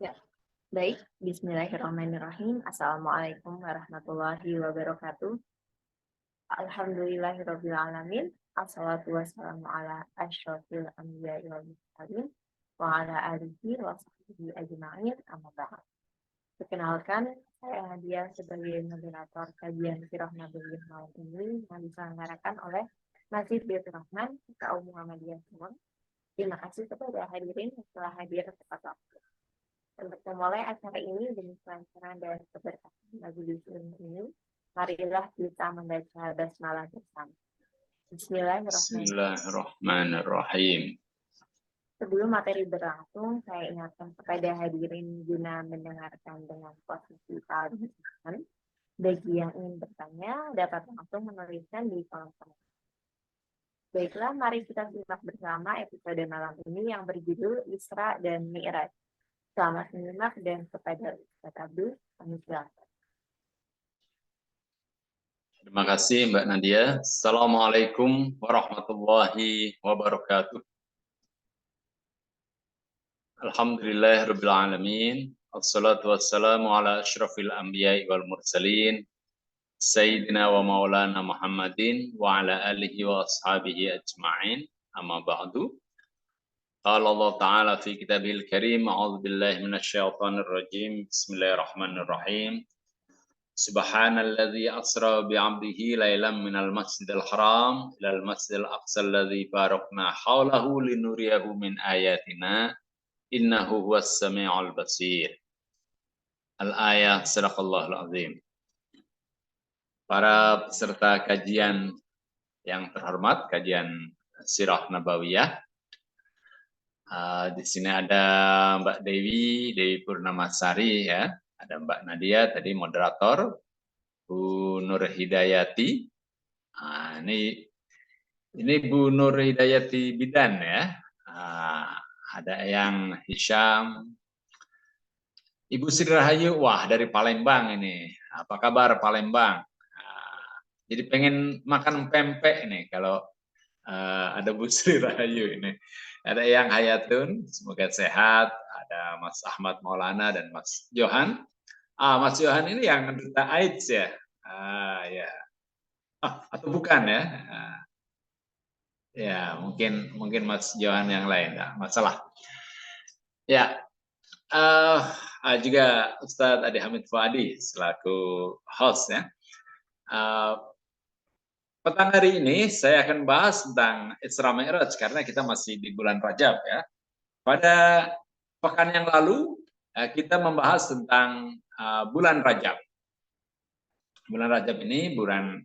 Ya, baik. Bismillahirrahmanirrahim. Assalamualaikum warahmatullahi wabarakatuh. Alhamdulillahirabbil alamin. Assalatu wassalamu ala asyrofil anbiya'i wal mursalin wa ala alihi wa sahbihi ajma'in. Amma ba'd. Perkenalkan, saya Nadia sebagai moderator kajian Sirah Nabawiyyah malam ini yang diselenggarakan oleh Masjid Baitur Rahman Kaum Muhammadiyah Subang. Terima kasih kepada hadirin yang telah hadir tepat waktu. Untuk memulai acara ini demi kelancaran dan keberkahan majelis ilmu ini, marilah kita membaca basmalah bersama. Bismillahirrahmanirrahim. Bismillahirrahmanirrahim. Sebelum materi berlangsung, saya ingatkan kepada hadirin guna mendengarkan dengan posisi paling aman. Bagi yang ingin bertanya, dapat langsung menuliskan di kolom komentar. Baiklah, mari kita simak bersama episode malam ini yang berjudul Isra dan Mi'raj. Selamat menyimak dan kepada Ustaz Abdul, kami silakan. Terima kasih Mbak Nadia. Assalamualaikum warahmatullahi wabarakatuh. Alhamdulillahirabbil alamin. Wassalatu wassalamu ala asyrafil anbiya'i wal mursalin. Sayyidina wa maulana Muhammadin wa ala alihi wa ashabihi ajma'in. Amma ba'du. قال الله تعالى في كتابه الكريم أعوذ بالله من الشيطان الرجيم بسم الله الرحمن الرحيم سبحان الذي أسرى بعبده ليلا من المسجد الحرام إلى المسجد الأقصى الذي باركنا حوله لنريه من آياتنا إنه هو السميع البصير Al-ayah Sadaqallahul Azim. Para peserta kajian yang terhormat, kajian Sirah Nabawiyah. Di sini ada Mbak Dewi Purnamasari ya, ada Mbak Nadia tadi moderator, Bu Nur Hidayati. Ini Bu Nur Hidayati Bidan ya. Ada yang Hisham, Ibu Sri Rahayu, wah dari Palembang ini. Apa kabar Palembang? Jadi pengen makan pempek nih kalau ada Bu Sri Rahayu ini. Ada yang Hayatun, semoga sehat. Ada Mas Ahmad Maulana dan Mas Johan. Mas Johan ini yang duta AIDS ya? Ya. Atau bukan ya? Ya, mungkin Mas Johan yang lain, enggak masalah. Ya. Juga Ustadz Adi Hamid Fuadi selaku host ya. Petang hari ini saya akan bahas tentang Isra Mi'raj karena kita masih di bulan Rajab ya. Pada pekan yang lalu kita membahas tentang bulan Rajab. Bulan Rajab ini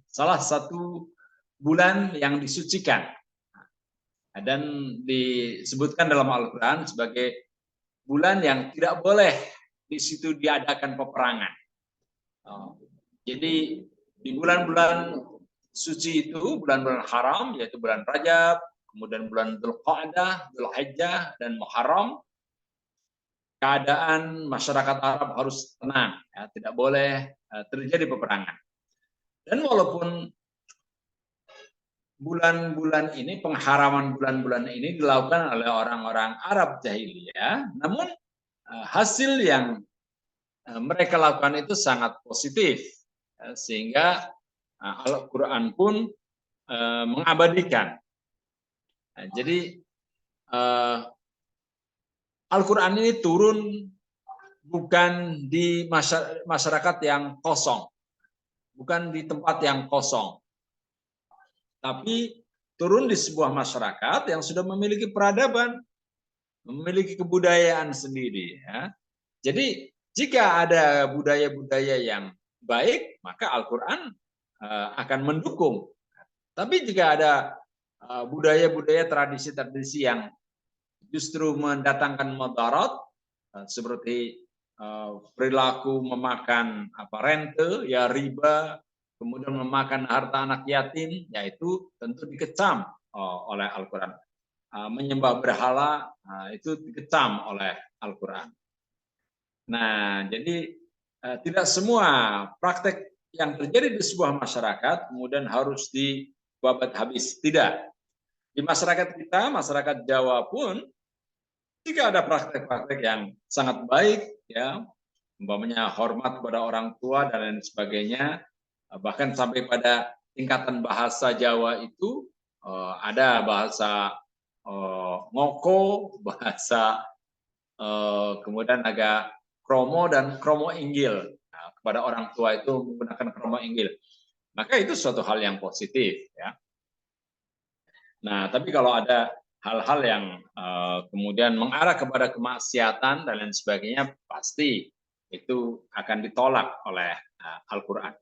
salah satu bulan yang disucikan dan disebutkan dalam Al-Quran sebagai bulan yang tidak boleh di situ diadakan peperangan. Jadi di bulan-bulan suci itu, bulan-bulan haram, yaitu bulan Rajab, kemudian bulan Dzulqa'dah, Dzulhijjah, dan Muharram, keadaan masyarakat Arab harus tenang, ya, tidak boleh terjadi peperangan. Dan walaupun bulan-bulan ini, pengharaman bulan-bulan ini dilakukan oleh orang-orang Arab jahiliyah, namun hasil yang mereka lakukan itu sangat positif, sehingga Al-Quran pun mengabadikan. Jadi Al-Quran ini turun bukan di masyarakat yang kosong, bukan di tempat yang kosong, tapi turun di sebuah masyarakat yang sudah memiliki peradaban, memiliki kebudayaan sendiri. Ya. Jadi jika ada budaya-budaya yang baik, maka Al-Quran akan mendukung. Tapi jika ada budaya-budaya, tradisi-tradisi yang justru mendatangkan mudarat, seperti perilaku memakan rente, ya riba, kemudian memakan harta anak yatim, yaitu tentu dikecam oleh Al-Quran. Menyembah berhala itu dikecam oleh Al-Quran. Nah, jadi tidak semua praktek yang terjadi di sebuah masyarakat kemudian harus dibabat habis. Tidak. Di masyarakat kita, masyarakat Jawa pun, Jika ada praktek-praktek yang sangat baik, ya, umpamanya hormat kepada orang tua dan lain sebagainya, bahkan sampai pada tingkatan bahasa Jawa itu ada bahasa ngoko, bahasa kemudian agak kromo dan kromo inggil. Nah, kepada orang tua itu menggunakan kromo inggil. Maka itu suatu hal yang positif, ya. Nah, tapi kalau ada hal-hal yang kemudian mengarah kepada kemaksiatan dan lain sebagainya, pasti itu akan ditolak oleh Al-Quran.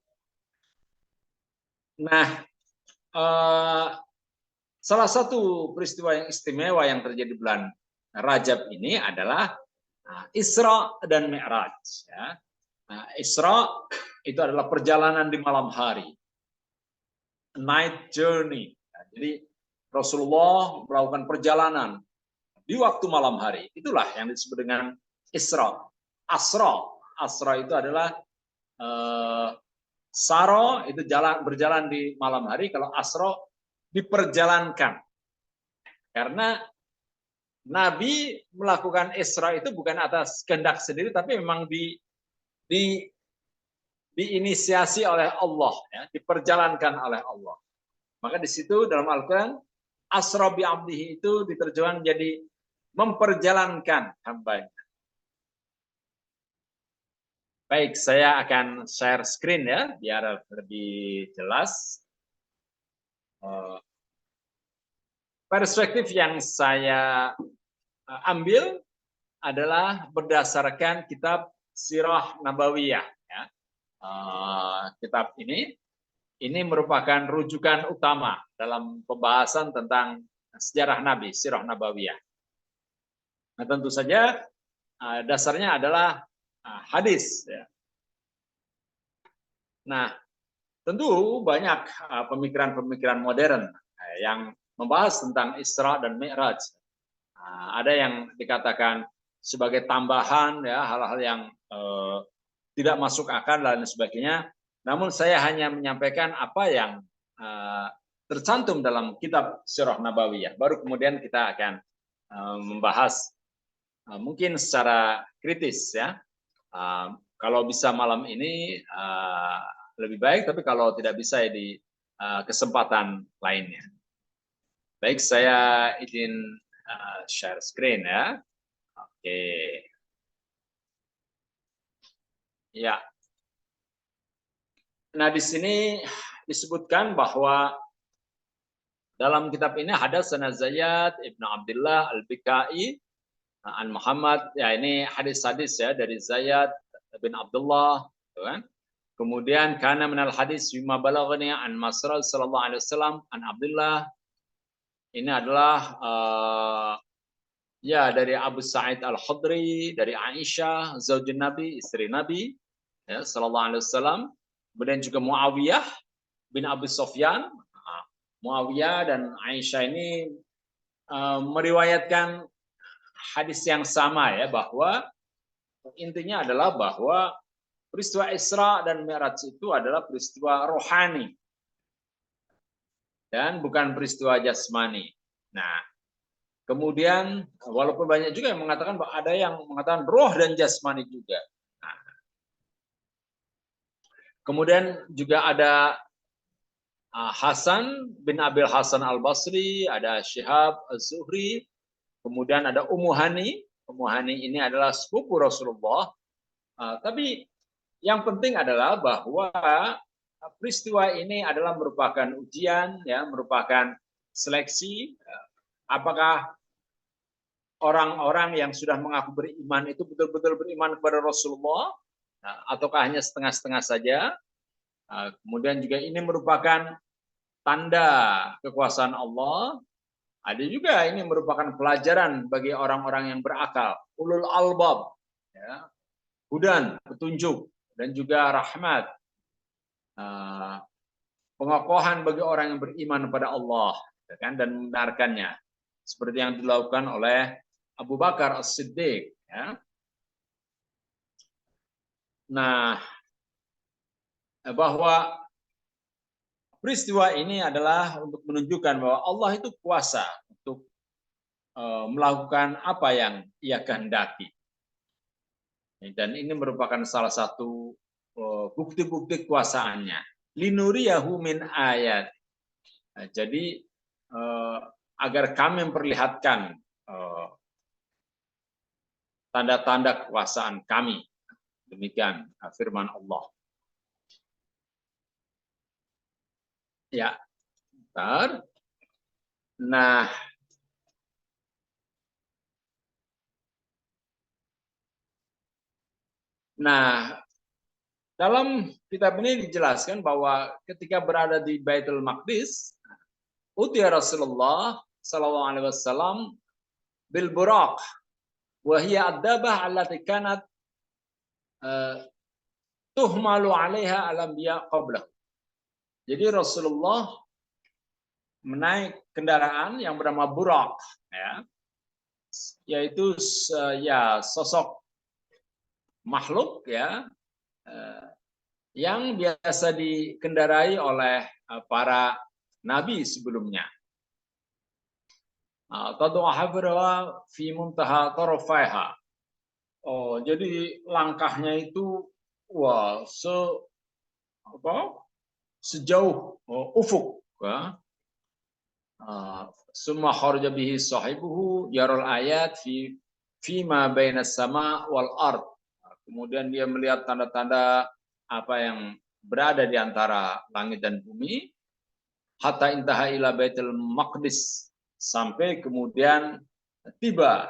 Nah, salah satu peristiwa yang istimewa yang terjadi bulan Rajab ini adalah Isra dan Mi'raj. Ya. Nah, Isra itu adalah perjalanan di malam hari, night journey. Nah, jadi Rasulullah melakukan perjalanan di waktu malam hari. Itulah yang disebut dengan Isra. Asra, Asra itu adalah Saro itu berjalan di malam hari, kalau Asro diperjalankan. Karena Nabi melakukan Isra itu bukan atas kehendak sendiri, tapi memang diinisiasi oleh Allah, ya, diperjalankan oleh Allah. Maka di situ dalam Al-Quran, Asra bi abdihi itu diterjemahkan menjadi memperjalankan hambanya. Baik, saya akan share screen ya, biar lebih jelas. Perspektif yang saya ambil adalah berdasarkan kitab Sirah Nabawiyah. Ya. Kitab ini merupakan rujukan utama dalam pembahasan tentang sejarah Nabi, Sirah Nabawiyah. Nah, tentu saja dasarnya adalah hadis. Ya. Nah, tentu banyak pemikiran-pemikiran modern yang membahas tentang Isra dan Mi'raj. Ada yang dikatakan sebagai tambahan, ya, hal-hal yang tidak masuk akal dan sebagainya. Namun saya hanya menyampaikan apa yang tercantum dalam kitab Sirah Nabawiyah. Baru kemudian kita akan membahas mungkin secara kritis, ya. Kalau bisa malam ini lebih baik, tapi kalau tidak bisa ya di kesempatan lainnya. Baik, saya izin share screen ya. Oke. Ya. Nah, di sini disebutkan bahwa dalam kitab ini hadatsana Zayyad Ibnu Abdullah Al-Bikai an Muhammad, ya ini hadis-hadis ya dari Zayyad bin Abdullah, kan? Kemudian kana minal hadis bima balaghani an Masrur sallallahu alaihi wasallam an Abdullah. Ini adalah ya dari Abu Sa'id Al-Khudri, dari Aisyah zaujun Nabi, istri Nabi, ya, sallallahu alaihi wasallam. Kemudian juga Muawiyah bin Abu Sufyan. Muawiyah dan Aisyah ini meriwayatkan hadis yang sama, ya, bahwa intinya adalah bahwa peristiwa Isra dan Mi'raj itu adalah peristiwa rohani dan bukan peristiwa jasmani. Nah, kemudian walaupun banyak juga yang mengatakan bahwa ada yang mengatakan roh dan jasmani juga. Nah, kemudian juga ada Hasan bin Abil Hasan Al-Basri, ada Syihab Az-Zuhri, kemudian ada Ummu Hani. Ummu Hani ini adalah sepupu Rasulullah. Tapi yang penting adalah bahwa peristiwa ini adalah merupakan ujian, ya, merupakan seleksi. Apakah orang-orang yang sudah mengaku beriman itu betul-betul beriman kepada Rasulullah, ataukah hanya setengah-setengah saja? Kemudian juga ini merupakan tanda kekuasaan Allah. Ada juga ini merupakan pelajaran bagi orang-orang yang berakal, ulul albab, ya, hudan, petunjuk, dan juga rahmat, pengokohan bagi orang yang beriman kepada Allah, kan, dan membenarkannya, seperti yang dilakukan oleh Abu Bakar As-Siddiq. Ya. Nah, bahwa peristiwa ini adalah untuk menunjukkan bahwa Allah itu kuasa untuk melakukan apa yang ia kehendaki. Dan ini merupakan salah satu bukti-bukti kuasaannya. Linuriyahu min ayat. Nah, jadi agar kami memperlihatkan tanda-tanda kekuasaan kami. Demikian firman Allah. Ya, bentar. Nah, dalam kitab ini dijelaskan bahwa ketika berada di Baitul Maqdis, utiya Rasulullah sallallahu alaihi wasallam bil buraq wa hiya ad-dabah allati kanat tuhmalu 'alaiha al-anbiya qablahu. Jadi Rasulullah menaik kendaraan yang bernama buraq, ya, yaitu ya sosok makhluk, ya, yang biasa dikendarai oleh para nabi sebelumnya. Fi muntaha tarafaiha. Oh, jadi langkahnya itu wah sejauh ufuk, ya. Summa kharaja bihi sahibuhu yaral ayat fi ma bainas sama wal ard. Kemudian dia melihat tanda-tanda apa yang berada di antara langit dan bumi, hatta intaha ila Baitul Maqdis, sampai kemudian tiba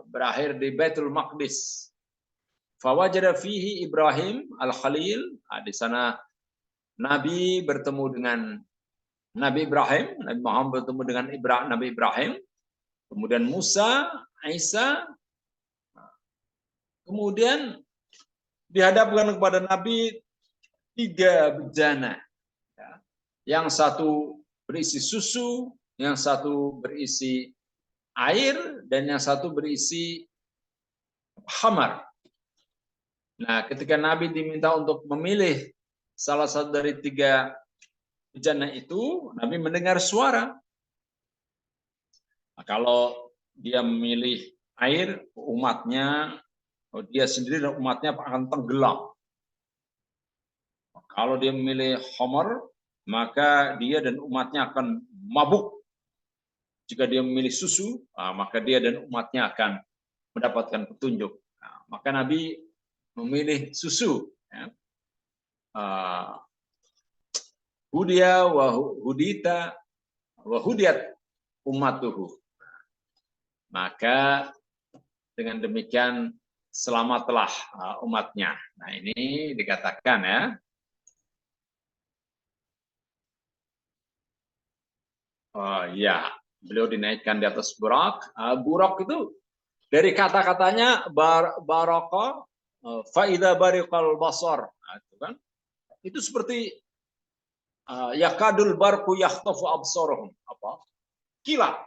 berakhir di Baitul Maqdis. Fawajada fihi Ibrahim al-Khalil. Di sana Nabi bertemu dengan Nabi Ibrahim, Nabi Muhammad bertemu dengan Nabi Ibrahim, kemudian Musa, Isa, kemudian dihadapkan kepada Nabi 3 bejana. Yang satu berisi susu, yang satu berisi air, dan yang satu berisi khamar. Nah, ketika Nabi diminta untuk memilih salah satu dari 3 bejana itu, Nabi mendengar suara. Nah, kalau dia memilih air, umatnya, dia sendiri dan umatnya akan tenggelam. Kalau dia memilih khamar, maka dia dan umatnya akan mabuk. Jika dia memilih susu, maka dia dan umatnya akan mendapatkan petunjuk. Nah, maka Nabi memilih susu. Ya. Hudia wa hudita wa hudiat ummatuhu. Maka dengan demikian selamatlah umatnya. Nah, ini dikatakan, ya. Ya, beliau dinaikkan di atas burak. Burak itu dari kata-katanya baraka, faida bariqal basar. Nah, itu kan, itu seperti yakadul barku yahtafu absaruhum, apa? Kilat.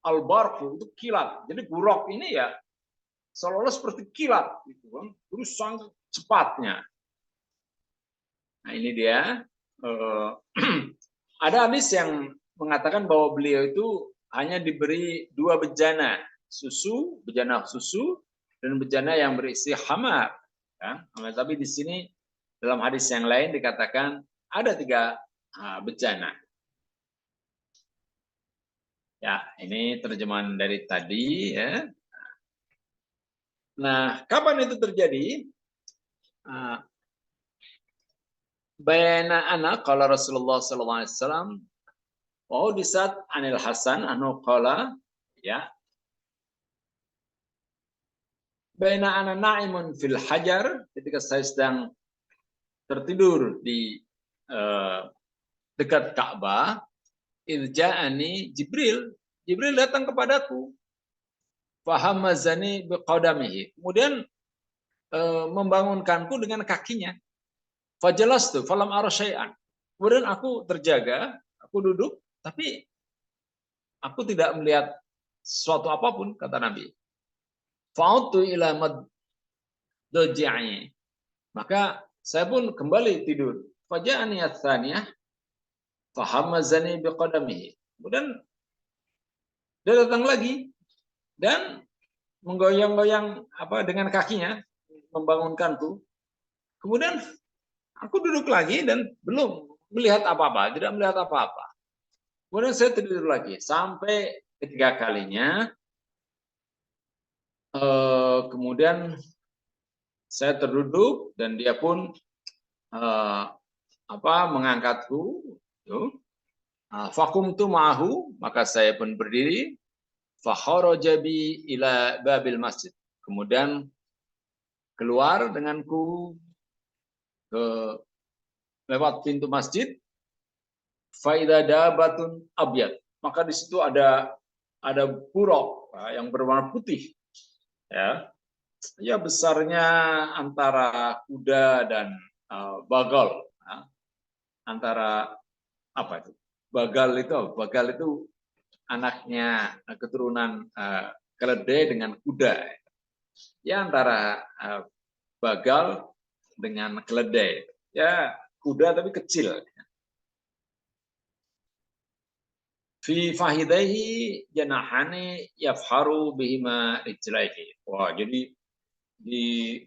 Al-barku itu kilat. Jadi burak ini ya seolah-olah seperti kilat, gitu kan. Terus sangat cepatnya. Nah, ini dia. Ada hadis yang mengatakan bahwa beliau itu hanya diberi 2 bejana susu, bejana susu, dan bejana yang berisi khamar. Ya. Tapi di sini dalam hadis yang lain dikatakan ada 3 bejana. Ya, ini terjemahan dari tadi, ya. Nah, kapan itu terjadi? Bayana anak kalau Rasulullah SAW, di saat Anil Hasan anu qala, ya, bayana ana na'imun fil hajar, ketika saya sedang tertidur di dekat Ka'bah, irja'ani Jibril datang kepadaku, fahamazani biqadamihi, kemudian membangunkanku dengan kakinya. Fajalastu falam ara syai'an. Kemudian aku terjaga, aku duduk, tapi aku tidak melihat sesuatu apapun, kata Nabi. Fa'udtu ila madji'i. Maka saya pun kembali tidur. Faja'ani ats-tsaniyah fahamazani biqadamihi. Kemudian Dia datang lagi dan menggoyang-goyang dengan kakinya, membangunkanku. Kemudian aku duduk lagi dan belum melihat apa-apa, tidak melihat apa-apa. Kemudian saya tidur lagi sampai ketiga kalinya. Kemudian saya terduduk dan dia pun mengangkatku. Fakumtu ma'ahu, maka saya pun berdiri. Fakharaja bi ila babil masjid. Kemudian keluar denganku lewat pintu masjid. Faida dabatun abyad. Maka di situ ada buruk yang berwarna putih. Ya besarnya antara kuda dan bagal. Antara apa itu? Bagal itu anaknya keturunan keledai dengan kuda. Ya antara bagal dengan keledai. Ya kuda tapi kecil. Fi fahidaihi janahani yafharu bihima rijlaihi. Wah, jadi di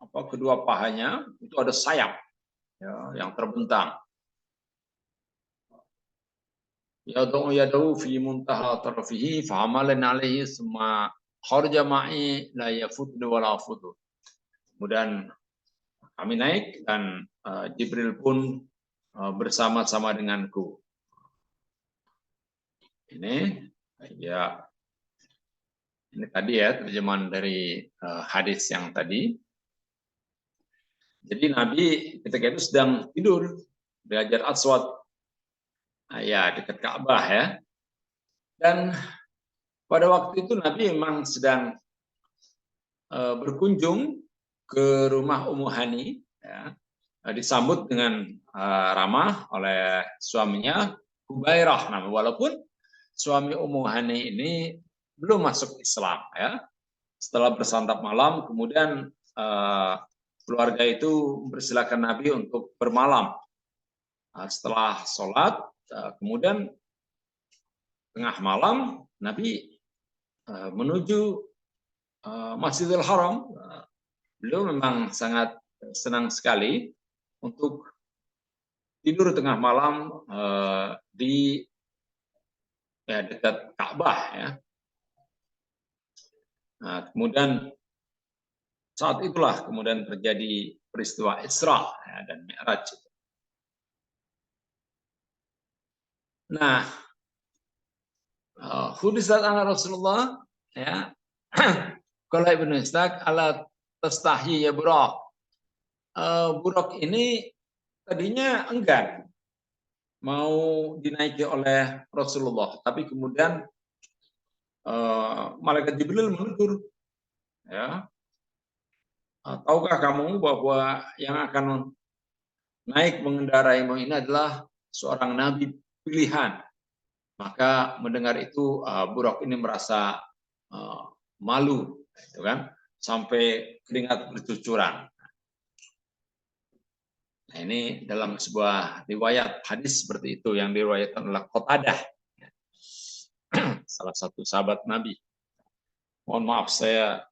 kedua pahanya itu ada sayap yang terbentang. Yadahu fi muntaha tarfihi fa'amalan alaihi summa kharja ma'i la yafutni wa la afutu. Kemudian kami naik dan Jibril pun bersama-sama denganku. Ini tadi ya terjemahan dari hadis yang tadi. Jadi Nabi ketika itu sedang tidur di Hajar Aswad, dekat Ka'bah ya. Dan pada waktu itu Nabi memang sedang berkunjung ke rumah Ummu Hani, disambut dengan ramah oleh suaminya Hubairah. Nah, walaupun suami Ummu Hani ini belum masuk Islam ya. Setelah bersantap malam, kemudian keluarga itu mempersilakan Nabi untuk bermalam. Setelah sholat, kemudian tengah malam Nabi menuju Masjidil Haram. Beliau memang sangat senang sekali untuk tidur tengah malam di dekat Ka'bah ya. Nah, kemudian saat itulah kemudian terjadi peristiwa Isra dan Mi'raj. Nah, hudisat ala Rasulullah ya. Kalau Ibnu Ishaq ala tastahi ya Buraq. Buraq ini tadinya enggan mau dinaiki oleh Rasulullah, tapi kemudian malaikat Jibril menegur, ya, tahukah kamu bahwa yang akan naik mengendaraimu ini adalah seorang nabi pilihan? Maka mendengar itu Buraq ini merasa malu, gitu kan, sampai keringat bercucuran. Nah, ini dalam sebuah riwayat hadis seperti itu yang diriwayatkan oleh Qatadah, salah satu sahabat Nabi. Mohon maaf, saya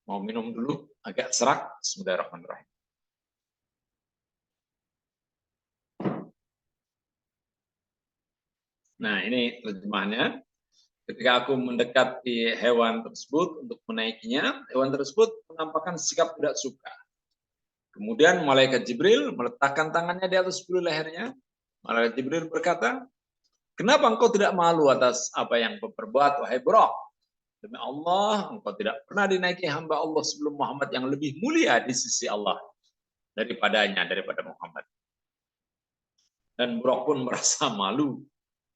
mau minum dulu, agak serak. Bismillahirrahmanirrahim. Nah, ini terjemahannya. Ketika aku mendekati hewan tersebut untuk menaikinya, hewan tersebut menampakkan sikap tidak suka. Kemudian malaikat Jibril meletakkan tangannya di atas bulu lehernya. Malaikat Jibril berkata, kenapa engkau tidak malu atas apa yang kau perbuat, wahai Buraq? Demi Allah, engkau tidak pernah dinaiki hamba Allah sebelum Muhammad yang lebih mulia di sisi Allah daripada Muhammad. Dan Buraq pun merasa malu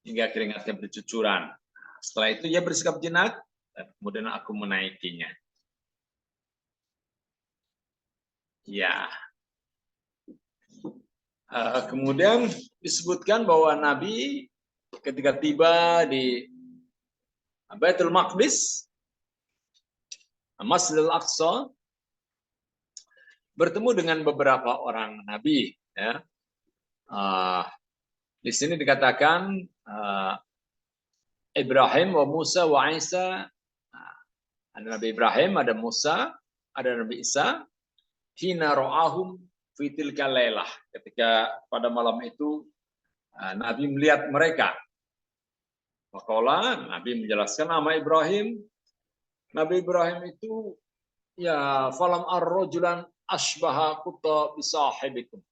hingga keringatnya bercucuran. Setelah itu ia bersikap jinak dan kemudian aku menaikinya. Ya. Kemudian disebutkan bahwa Nabi ketika tiba di Baitul Maqdis, Masjidil Aqsa, bertemu dengan beberapa orang Nabi. Ya. Di sini dikatakan Ibrahim wa Musa wa Isa. Ada Nabi Ibrahim, ada Musa, ada Nabi Isa. Hina ro'ahum fitil kalailah. Ketika pada malam itu Nabi melihat mereka. Maka Nabi menjelaskan nama Ibrahim. Nabi Ibrahim itu ya falam ar-rajulan asbaha kutta bisahibikum.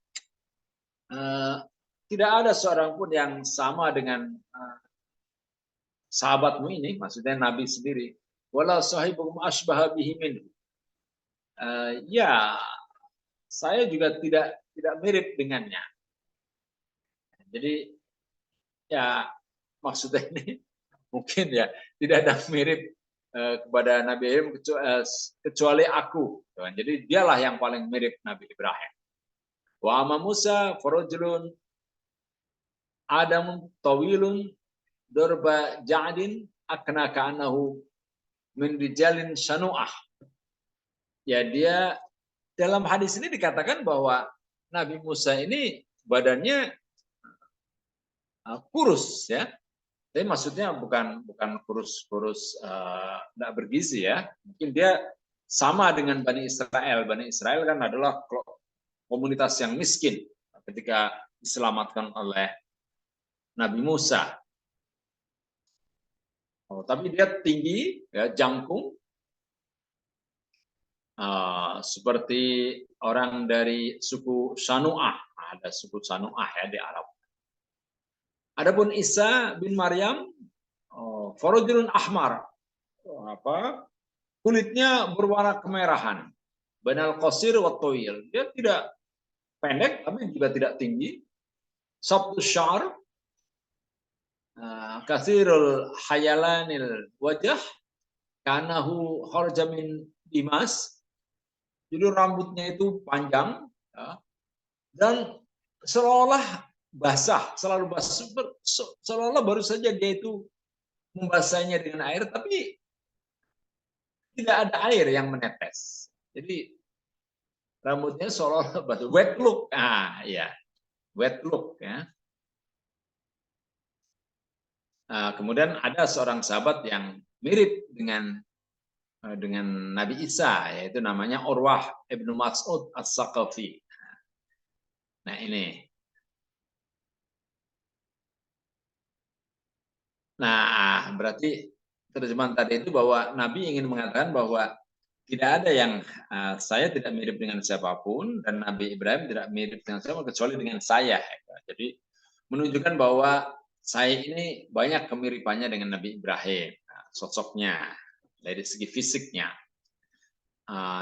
Tidak ada seorang pun yang sama dengan sahabatmu ini, maksudnya Nabi sendiri. Wala sahibukum asbaha bihi min. Ya, saya juga tidak mirip dengannya. Jadi ya maksudnya ini mungkin ya tidak ada mirip kepada Nabi Ibrahim kecuali aku. Jadi dialah yang paling mirip Nabi Ibrahim. Wa amma Musa farajulun Adamun tawilun dorba ja'din akna ka'annahu min rijalin shanu'ah. Ya, dia dalam hadis ini dikatakan bahwa Nabi Musa ini badannya kurus ya. Tapi maksudnya bukan kurus tidak bergizi ya. Mungkin dia sama dengan Bani Israel. Bani Israel kan adalah komunitas yang miskin ketika diselamatkan oleh Nabi Musa. Tapi dia tinggi, ya, jangkung, seperti orang dari suku Sanu'ah. Ada suku Sanu'ah ya di Arab. Adapun Isa bin Maryam, farajulun ahmar, kulitnya berwarna kemerahan. Bainal qasir wa tawil. Dia tidak pendek, tapi juga tidak tinggi. Sabtu syar, kathirul hayalanil wajah, kanahu kharja min dimas. Jadi rambutnya itu panjang ya, dan seolah basah, selalu basah, seolah baru saja dia itu membasahinya dengan air, tapi tidak ada air yang menetes. Jadi rambutnya seolah basah, wet look, ya, wet look ya. Kemudian ada seorang sahabat yang mirip dengan Nabi Isa, yaitu namanya Urwah ibnu Mas'ud as-Saqafi. Nah ini. Nah berarti terjemahan tadi itu bahwa Nabi ingin mengatakan bahwa tidak ada yang saya tidak mirip dengan siapapun dan Nabi Ibrahim tidak mirip dengan siapa kecuali dengan saya. Jadi menunjukkan bahwa saya ini banyak kemiripannya dengan Nabi Ibrahim, sosoknya. Dari segi fisiknya,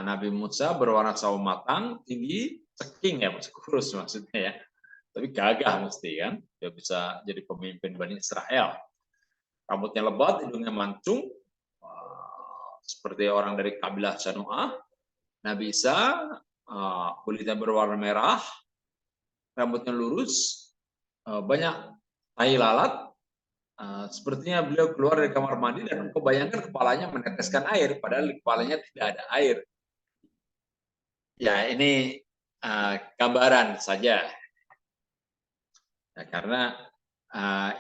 Nabi Musa berwarna sawo matang, tinggi, ceking ya, kurus maksudnya ya. Tapi gagah mesti kan, dia bisa jadi pemimpin Bani Israel. Rambutnya lebat, hidungnya mancung, seperti orang dari kabilah Sanu'ah. Nabi Isa kulitnya berwarna merah, rambutnya lurus, banyak tai lalat. Sepertinya beliau keluar dari kamar mandi dan engkau bayangkan kepalanya meneteskan air, padahal di kepalanya tidak ada air. Ya ini gambaran saja. Ya, karena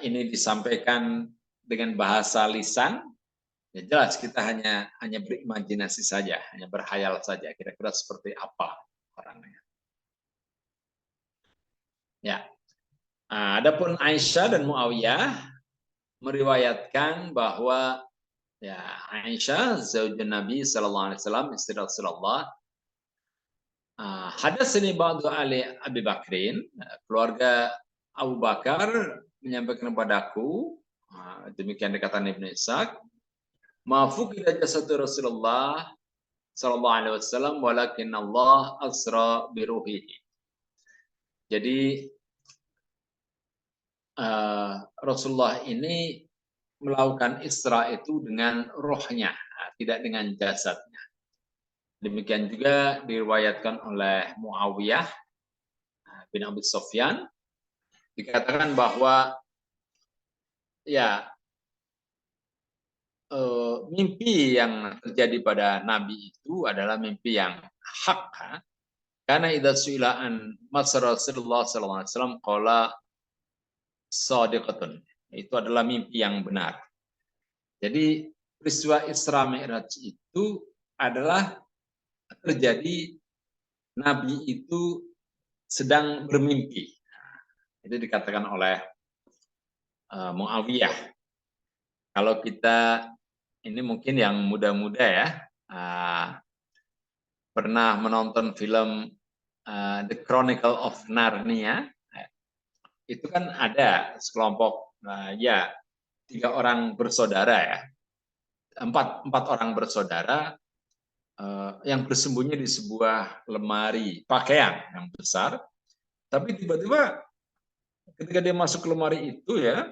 ini disampaikan dengan bahasa lisan, ya jelas kita hanya berimajinasi saja, hanya berhayal saja, kira-kira seperti apa orangnya. Ya. Adapun Aisyah dan Muawiyah meriwayatkan bahwa ya Aisyah zaujun Nabi sallallahu alaihi wasallam, istri Rasulullah, hadatsani ba'du ali Abi Bakrin, keluarga Abu Bakar menyampaikan kepadaku, demikian dikatakan Ibnu Ishaq, ma fuqida jasadu Rasulullah sallallahu alaihi wasallam walakin Allah asra bi ruhihi. Jadi Rasulullah ini melakukan Isra itu dengan rohnya, tidak dengan jasadnya. Demikian juga diriwayatkan oleh Muawiyah bin Abi Sufyan, dikatakan bahwa ya mimpi yang terjadi pada Nabi itu adalah mimpi yang hak. Karena idza su'ilaan masar Rasulullah sallallahu alaihi wasallam qala shadiqatun. Itu adalah mimpi yang benar. Jadi peristiwa Isra Mi'raj itu adalah terjadi Nabi itu sedang bermimpi. Itu dikatakan oleh Muawiyah. Kalau kita ini mungkin yang muda-muda ya, pernah menonton film The Chronicle of Narnia, itu kan ada sekelompok ya 3 orang bersaudara ya, empat orang bersaudara yang bersembunyi di sebuah lemari pakaian yang besar, tapi tiba-tiba ketika dia masuk ke lemari itu ya,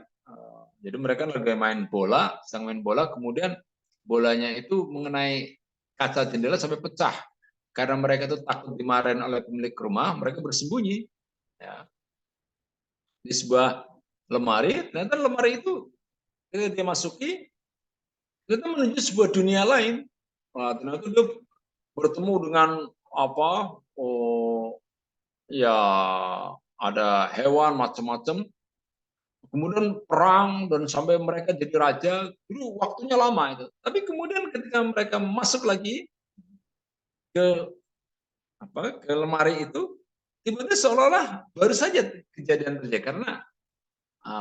jadi mereka lagi main bola, sedang main bola, kemudian bolanya itu mengenai kaca jendela sampai pecah. Karena mereka itu takut dimarahin oleh pemilik rumah, mereka bersembunyi ya, di sebuah lemari. Ternyata lemari itu ketika dia masuki, ternyata menuju sebuah dunia lain. Nah, ternyata dia bertemu dengan apa? Oh, ya ada hewan macam-macam. Kemudian perang dan sampai mereka jadi raja, dulu waktunya lama itu. Tapi kemudian ketika mereka masuk lagi ke lemari itu, tiba-tiba seolah-olah baru saja kejadian terjadi karena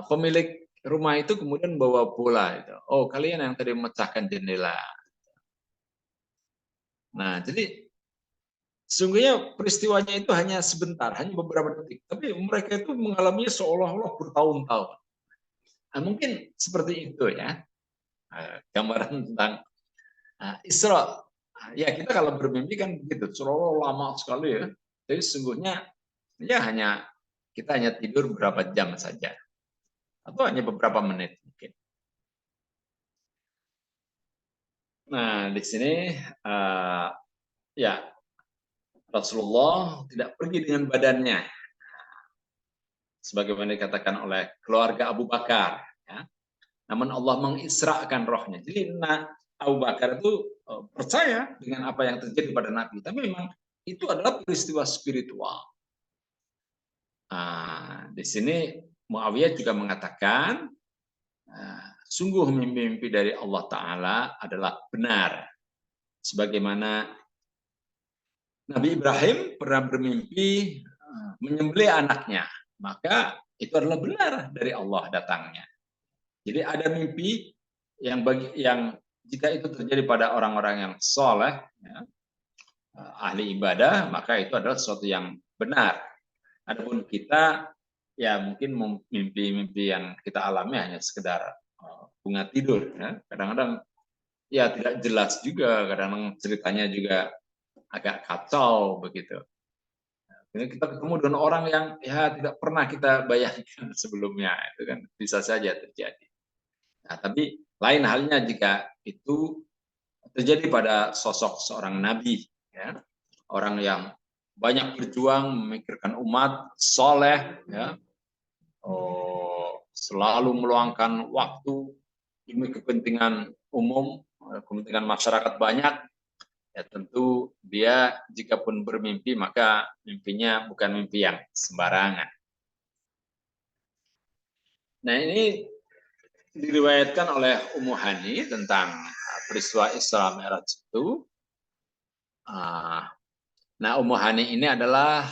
pemilik rumah itu kemudian bawa bola itu. Oh, kalian yang tadi memecahkan jendela. Nah, jadi sesungguhnya peristiwanya itu hanya sebentar, hanya beberapa detik. Tapi mereka itu mengalaminya seolah-olah bertahun-tahun. Nah, mungkin seperti itu ya, gambaran tentang Isra. Ya kita kalau bermimpi kan begitu, seolah lama sekali ya. Jadi sesungguhnya ya kita hanya tidur beberapa jam saja, atau hanya beberapa menit mungkin. Nah di sini ya Rasulullah tidak pergi dengan badannya, sebagaimana dikatakan oleh keluarga Abu Bakar. Ya. Namun Allah mengisrakan rohnya. Jadi Abu Bakar itu percaya dengan apa yang terjadi pada Nabi. Tapi memang itu adalah peristiwa spiritual. Di sini Muawiyah juga mengatakan, sungguh mimpi-mimpi dari Allah Ta'ala adalah benar. Sebagaimana Nabi Ibrahim pernah bermimpi menyembelih anaknya. Maka itu adalah benar dari Allah datangnya. Jadi ada mimpi yang jika itu terjadi pada orang-orang yang soleh, ya, ahli ibadah, maka itu adalah sesuatu yang benar. Adapun kita, ya mungkin mimpi-mimpi yang kita alami hanya sekedar bunga tidur. Ya. Kadang-kadang ya tidak jelas juga, kadang-kadang ceritanya juga agak kacau begitu. Kita ketemu dengan orang yang ya tidak pernah kita bayangkan sebelumnya, itu kan bisa saja terjadi. Nah, tapi lain halnya jika itu terjadi pada sosok seorang nabi, ya, orang yang banyak berjuang memikirkan umat, soleh, ya, selalu meluangkan waktu demi kepentingan umum, kepentingan masyarakat banyak. Ya tentu dia jika pun bermimpi maka mimpinya bukan mimpi yang sembarangan. Nah ini diriwayatkan oleh Ummu Hani tentang peristiwa Isra Mi'raj itu. Nah Ummu Hani ini adalah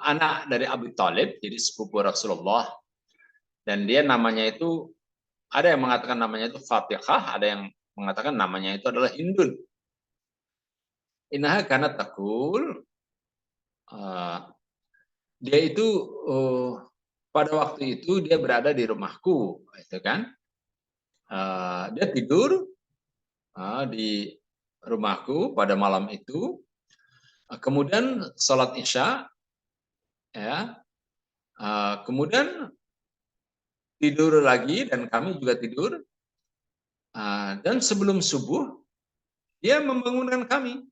anak dari Abi Thalib, jadi sepupu Rasulullah. Dan dia namanya itu, ada yang mengatakan namanya itu Fatihah, ada yang mengatakan namanya itu adalah Hindun. Innaha kanat taqul, dia itu pada waktu itu dia berada di rumahku, itu kan. Dia tidur di rumahku pada malam itu, kemudian sholat isya, ya, kemudian tidur lagi dan kami juga tidur, dan sebelum subuh dia membangunkan kami.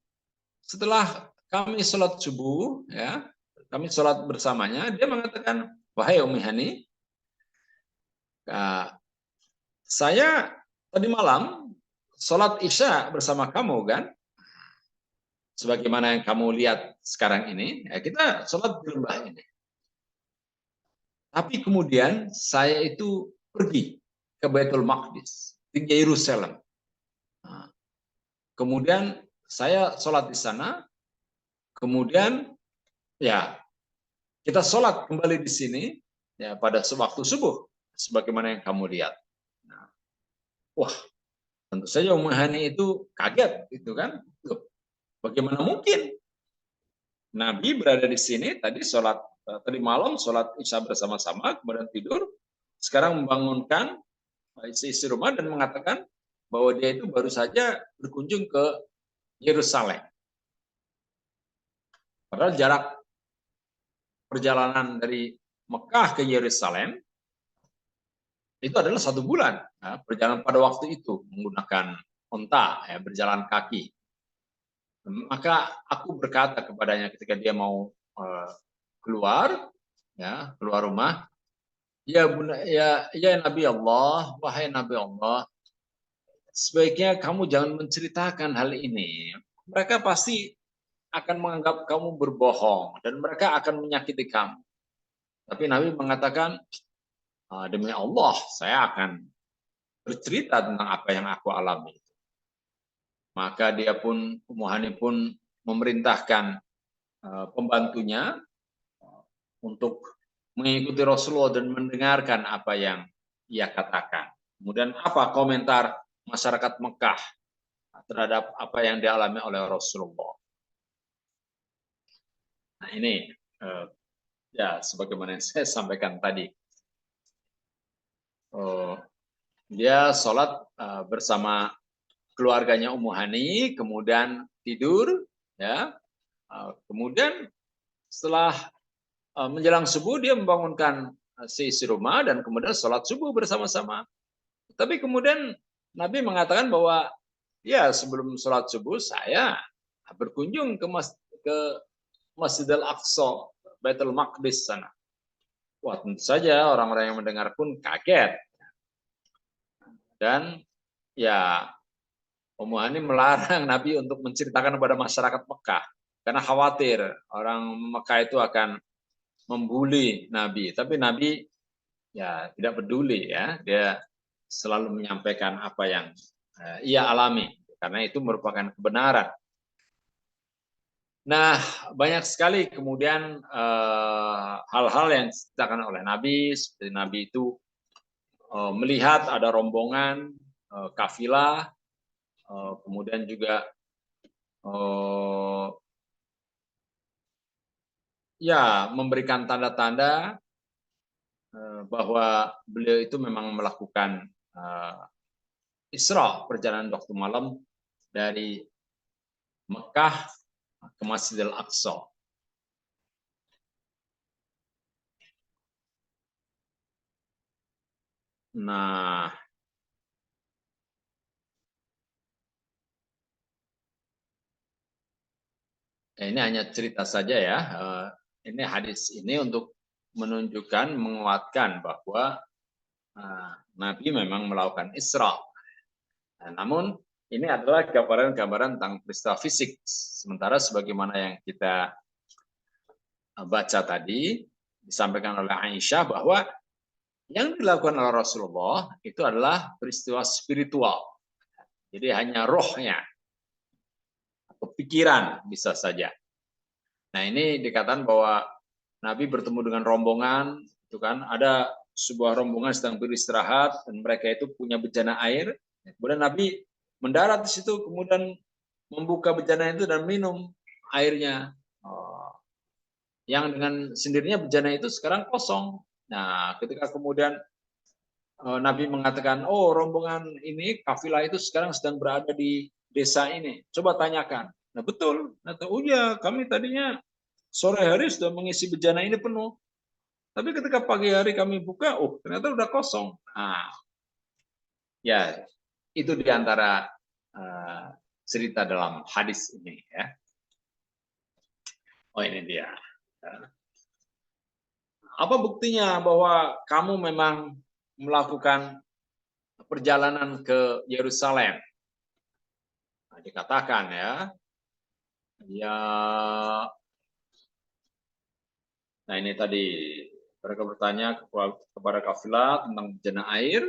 Setelah kami sholat subuh, ya, kami sholat bersamanya, dia mengatakan, wahai Ummi Hani, saya tadi malam sholat isya bersama kamu kan, sebagaimana yang kamu lihat sekarang ini, ya kita sholat di lembah ini. Tapi kemudian saya itu pergi ke Baitul Maqdis, di Yerusalem. Nah, kemudian saya sholat di sana, kemudian ya kita sholat kembali di sini ya pada waktu subuh, sebagaimana yang kamu lihat. Nah, wah, tentu saja Ummu Hani itu kaget, gitu kan? Loh, bagaimana mungkin Nabi berada di sini tadi malam sholat isya bersama-sama, kemudian tidur, sekarang membangunkan isi rumah dan mengatakan bahwa dia itu baru saja berkunjung ke Yerusalem. Padahal jarak perjalanan dari Mekah ke Yerusalem itu adalah 1 bulan. Ya, perjalanan pada waktu itu menggunakan onta, ya, berjalan kaki. Maka aku berkata kepadanya ketika dia mau keluar rumah, ya bunda, ya Nabi Allah, wahai Nabi Allah, sebaiknya kamu jangan menceritakan hal ini. Mereka pasti akan menganggap kamu berbohong dan mereka akan menyakiti kamu. Tapi Nabi mengatakan, demi Allah, saya akan bercerita tentang apa yang aku alami. Maka dia pun, Ummu Hani pun memerintahkan pembantunya untuk mengikuti Rasulullah dan mendengarkan apa yang ia katakan. Kemudian apa komentar masyarakat Mekah terhadap apa yang dialami oleh Rasulullah. Nah ini ya sebagaimana yang saya sampaikan tadi. Dia sholat bersama keluarganya Ummu Hani, kemudian tidur, ya. Kemudian setelah menjelang subuh dia membangunkan seisi rumah dan kemudian sholat subuh bersama-sama. Tapi kemudian Nabi mengatakan bahwa ya sebelum sholat subuh saya berkunjung ke Masjid Al-Aqsa, Baitul Maqdis sana. Wah, tentu saja orang-orang yang mendengar pun kaget. Dan ya Ummu Hani melarang Nabi untuk menceritakan kepada masyarakat Mekah karena khawatir orang Mekah itu akan membuli Nabi. Tapi Nabi ya tidak peduli, ya, dia selalu menyampaikan apa yang ia alami karena itu merupakan kebenaran. Nah, banyak sekali kemudian hal-hal yang diceritakan oleh Nabi, seperti Nabi itu melihat ada rombongan kafilah, kemudian juga ya memberikan tanda-tanda bahwa beliau itu memang melakukan Isra, perjalanan waktu malam dari Mekah ke Masjidil Aqsa. Nah, ini hanya cerita saja ya. Ini hadis ini untuk menunjukkan, menguatkan bahwa Nabi memang melakukan Isra. Namun ini adalah gambaran-gambaran tentang peristiwa fisik. Sementara sebagaimana yang kita baca tadi, disampaikan oleh Aisyah bahwa yang dilakukan oleh Rasulullah itu adalah peristiwa spiritual. Jadi hanya rohnya atau pikiran bisa saja. Nah ini dikatakan bahwa Nabi bertemu dengan rombongan, itu kan ada sebuah rombongan sedang beristirahat dan mereka itu punya bejana air. Kemudian Nabi mendarat di situ, kemudian membuka bejana itu dan minum airnya. Yang dengan sendirinya bejana itu sekarang kosong. Nah, ketika kemudian Nabi mengatakan, oh rombongan ini, kafilah itu sekarang sedang berada di desa ini. Coba tanyakan. Nah betul. Nah, oh ya, kami tadinya sore hari sudah mengisi bejana ini penuh. Tapi ketika pagi hari kami buka, oh ternyata udah kosong. Nah, ya itu diantara cerita dalam hadis ini. Ya. Oh ini dia. Apa buktinya bahwa kamu memang melakukan perjalanan ke Yerusalem? Nah, dikatakan ya, nah ini tadi Mereka bertanya kepada kafilah tentang bencana air.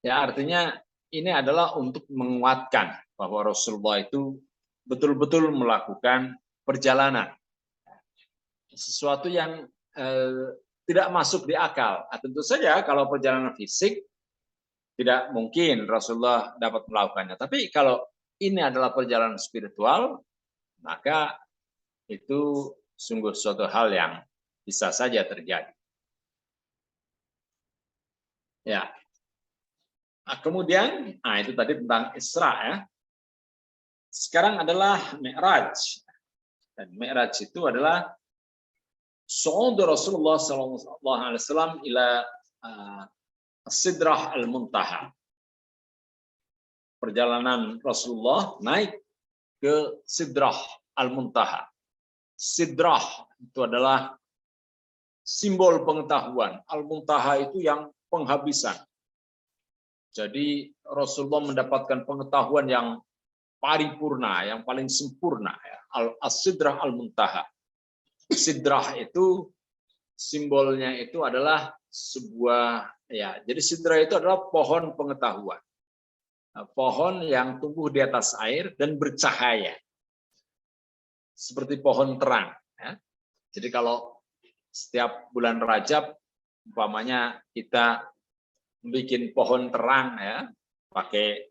Ya, artinya ini adalah untuk menguatkan bahwa Rasulullah itu betul-betul melakukan perjalanan. Sesuatu yang tidak masuk di akal. Nah, tentu saja kalau perjalanan fisik tidak mungkin Rasulullah dapat melakukannya. Tapi kalau ini adalah perjalanan spiritual, maka itu sungguh suatu hal yang bisa saja terjadi. Ya. Nah, kemudian, itu tadi tentang Isra ya. Sekarang adalah Mi'raj. Dan Mi'raj itu adalah su'ud Rasulullah SAW ila Sidrah al-Muntaha. Perjalanan Rasulullah naik ke Sidrah al-Muntaha. Sidrah itu adalah simbol pengetahuan. Al-Muntaha itu yang penghabisan. Jadi Rasulullah mendapatkan pengetahuan yang paripurna, yang paling sempurna. As-Sidrah al-Muntaha. Sidrah itu simbolnya itu adalah sebuah, ya, jadi sidrah itu adalah pohon pengetahuan. Pohon yang tumbuh di atas air dan bercahaya. Seperti pohon terang. Ya. Jadi kalau setiap bulan Rajab, umpamanya kita bikin pohon terang ya, pakai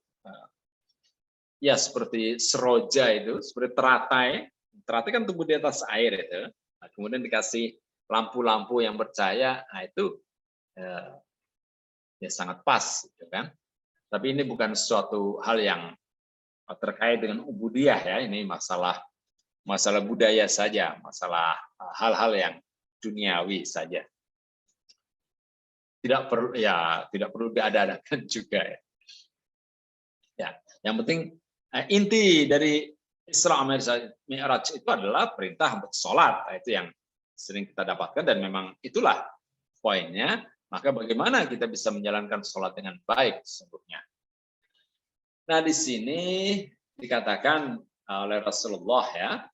ya seperti seroja itu, seperti teratai. Teratai kan tumbuh di atas air itu. Nah, kemudian dikasih lampu-lampu yang bercahaya, nah itu ya sangat pas, gitu kan. Tapi ini bukan sesuatu hal yang terkait dengan ubudiyah ya, ini masalah budaya saja, masalah hal-hal yang duniawi saja. Tidak perlu diada-adakan juga ya. Ya, yang penting inti dari Isra Mi'raj itu adalah perintah untuk sholat. Itu yang sering kita dapatkan dan memang itulah poinnya. Maka bagaimana kita bisa menjalankan sholat dengan baik sesungguhnya. Nah, di sini dikatakan oleh Rasulullah ya,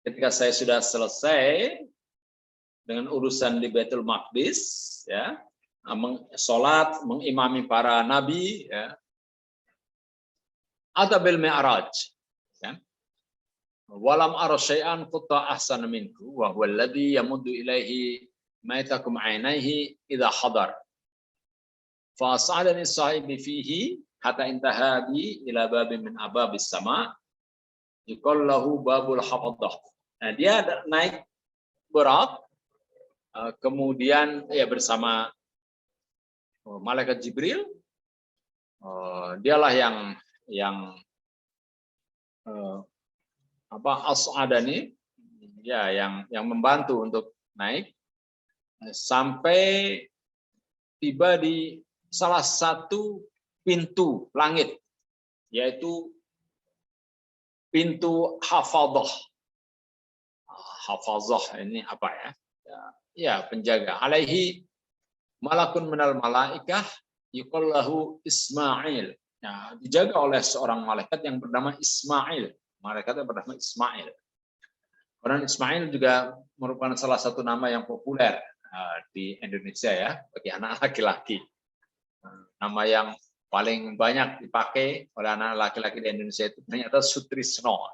ketika saya sudah selesai dengan urusan di Baitul Maqdis ya, sholat, mengimami para nabi ya, atabil mi'raj ya. Walam ara syai'an qutta ahsana minhu wa huwa alladhi yamuddu ilaihi maitakum ainaihi idza hadar. Fa sa'adani sahibi fihi hatta intaha bi ila babin min ababis sama yuqal lahu babul hafadah. Nah, dia naik berat kemudian ya bersama malaikat Jibril, dialah yang as'adani ya, yang membantu untuk naik sampai tiba di salah satu pintu langit, yaitu pintu hafadzah. Hafadzah ini apa ya? Ya, penjaga. Alaihi malakun minal malaikah yuqallahu Ismail. Nah, dijaga oleh seorang malaikat yang bernama Ismail. Malaikatnya bernama Ismail. Orang Ismail juga merupakan salah satu nama yang populer di Indonesia ya, bagi anak laki-laki. Nama yang paling banyak dipakai oleh anak laki-laki di Indonesia itu ternyata Sutrisno.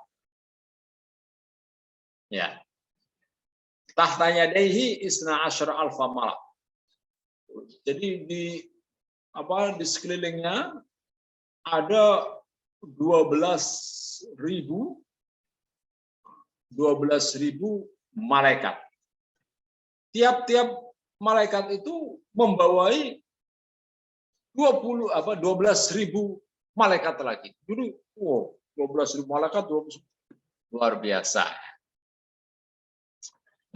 Ya. Tahtanya Dehi Isna Asyara Alfa Malak. Jadi di sekelilingnya ada 12.000 malaikat. Tiap-tiap malaikat itu membawai 12.000 malaikat lagi. Dulu 12.000 malaikat luar biasa.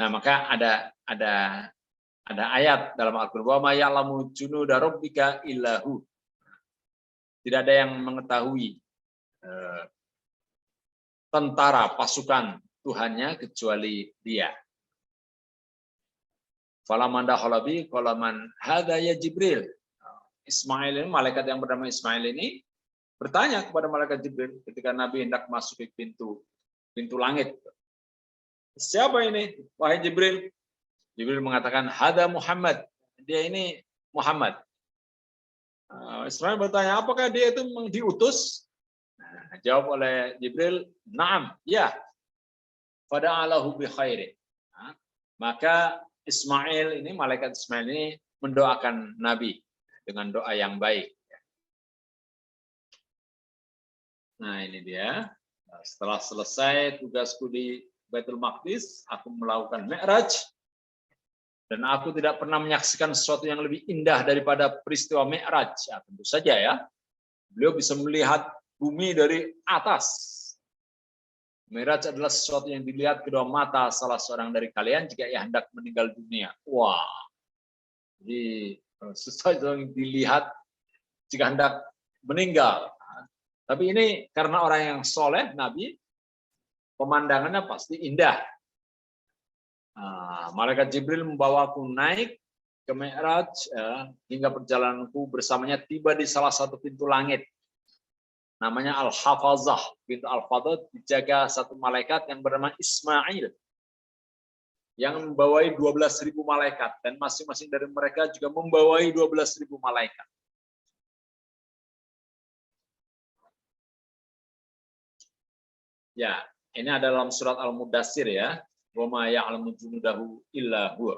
Nah, maka ada ayat dalam Al-Qur'an, wa ma ya'lamu junuda rabbika illahu. Tidak ada yang mengetahui tentara pasukan Tuhannya kecuali Dia. Falamanda halabi qalaman hadza ya Jibril. Ismail ini, malaikat yang bernama Ismail ini bertanya kepada malaikat Jibril ketika Nabi hendak masuk ke pintu langit. siapa ini? Wahai Jibril. Jibril mengatakan, hada Muhammad. Dia ini Muhammad. Ismail bertanya, apakah dia itu memang diutus? Nah, jawab oleh Jibril, na'am, ya. Fada'alahu bi khairi. Nah, maka Ismail ini, malaikat Ismail ini mendoakan Nabi dengan doa yang baik. Nah, ini dia. Setelah selesai tugasku di Baitul Maqdis, aku melakukan Mi'raj. Dan aku tidak pernah menyaksikan sesuatu yang lebih indah daripada peristiwa Mi'raj. Ya, tentu saja ya. Beliau bisa melihat bumi dari atas. Mi'raj adalah sesuatu yang dilihat kedua mata salah seorang dari kalian jika ia hendak meninggal dunia. Wah. Jadi sesuatu yang dilihat jika hendak meninggal. Tapi ini karena orang yang soleh, Nabi, pemandangannya pasti indah. Malaikat Jibril membawaku naik ke Mi'raj hingga perjalananku bersamanya tiba di salah satu pintu langit. Namanya Al-Hafazah. Pintu Al-Hafazah dijaga satu malaikat yang bernama Ismail. Yang membawai 12.000 malaikat. Dan masing-masing dari mereka juga membawai 12.000 malaikat. Ya, ini ada dalam surat Al-Mudassir ya. Wa ma ya'lamu junudahu illa huwa.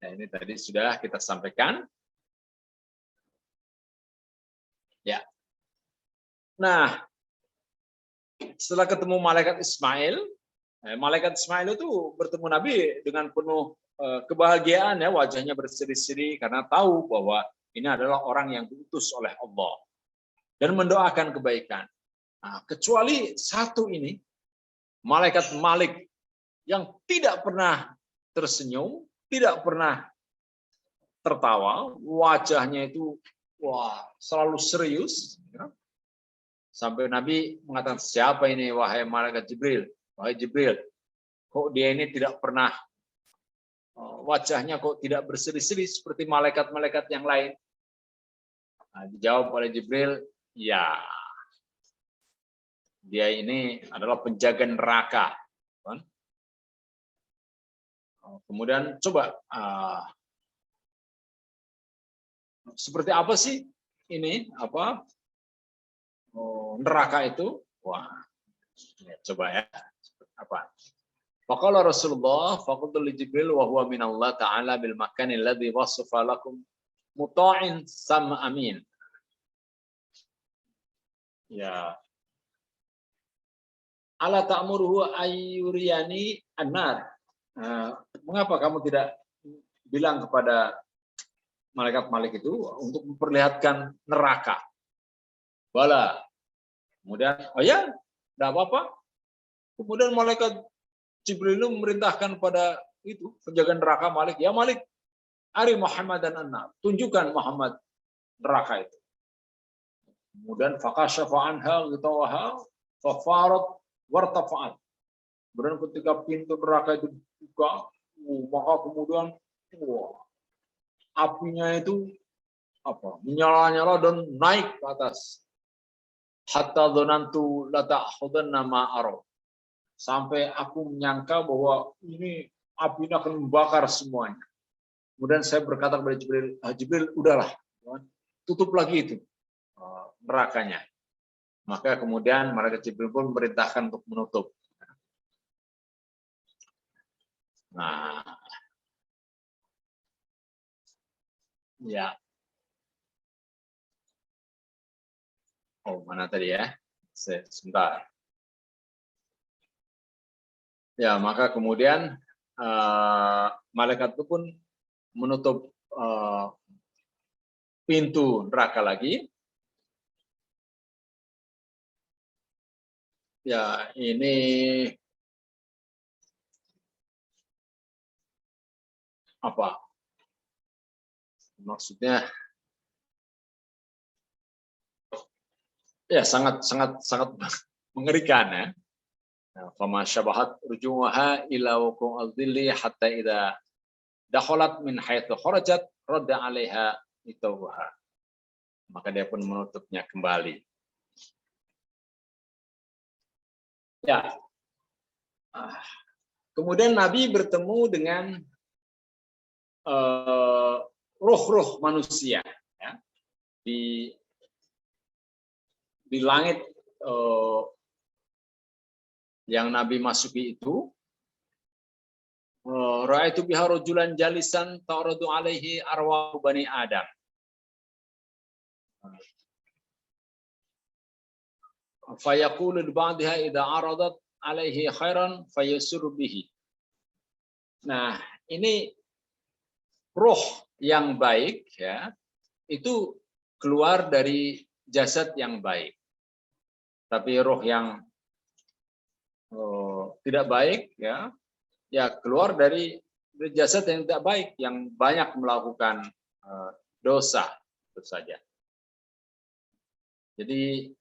Nah, ini tadi sudah kita sampaikan. Ya. Nah, setelah ketemu malaikat Ismail itu bertemu Nabi dengan penuh kebahagiaan ya, wajahnya berseri-seri karena tahu bahwa ini adalah orang yang diutus oleh Allah dan mendoakan kebaikan. Nah, kecuali satu ini, malaikat Malik yang tidak pernah tersenyum, tidak pernah tertawa, wajahnya itu selalu serius. Sampai Nabi mengatakan, siapa ini wahai malaikat Jibril? Wahai Jibril, kok dia ini tidak pernah, wajahnya kok tidak berseri-seri seperti malaikat-malaikat yang lain? Nah, dijawab oleh Jibril, ya, dia ini adalah penjaga neraka. Kemudian coba, seperti apa sih ini neraka itu? Wah, coba ya. Apa? Faqala Rasulullah faqultu li Jibril wa huwa min Allah ta'ala bil makan alladhi wasafa lakum muta'in sam amin. Ya. Ala ta'muruhu ayyuriyani annar. Mengapa kamu tidak bilang kepada malaikat Malik itu untuk memperlihatkan neraka? Bala. Kemudian, oh ya, tidak apa-apa. Kemudian malaikat Jibril memerintahkan pada itu penjaga neraka Malik, ya Malik, ari Muhammad dan Anna, tunjukkan Muhammad neraka itu. Kemudian fakashafa anha ghitawaha fafarat wartafa'at. Kemudian ketika pintu neraka itu dibuka, maka kemudian apinya itu menyala-nyala dan naik ke atas. Hatta dzanantu la ta'khudanna ma ara. Sampai aku menyangka bahwa ini apinya akan membakar semuanya. Kemudian saya berkata kepada Jibril, Jibril, udahlah, tutup lagi itu nerakanya. Maka kemudian malaikat Jibril pun memerintahkan untuk menutup. Nah, ya. Oh, mana tadi ya? Sebentar. Ya, maka kemudian malaikat itu pun menutup pintu neraka lagi. Ya, ini apa? Maksudnya ya sangat mengerikan ya. Fama syabahat rujuha ila wuqu' al-dhilli hatta idza dakhalat min haitsu kharajat radda 'alaiha itawha. Maka dia pun menutupnya kembali. Ya. Kemudian Nabi bertemu dengan roh-roh manusia, ya, di langit yang Nabi masuki itu. Ra'aitu biha rajulan jalisan ta'radu alaihi arwah bani Adam. Fayaqulu li ba'dha idza aradat alaihi khairan fayasur bihi. Nah, ini roh yang baik, ya, itu keluar dari jasad yang baik. Tapi roh yang tidak baik, ya keluar dari jasad yang tidak baik, yang banyak melakukan dosa, itu saja. Jadi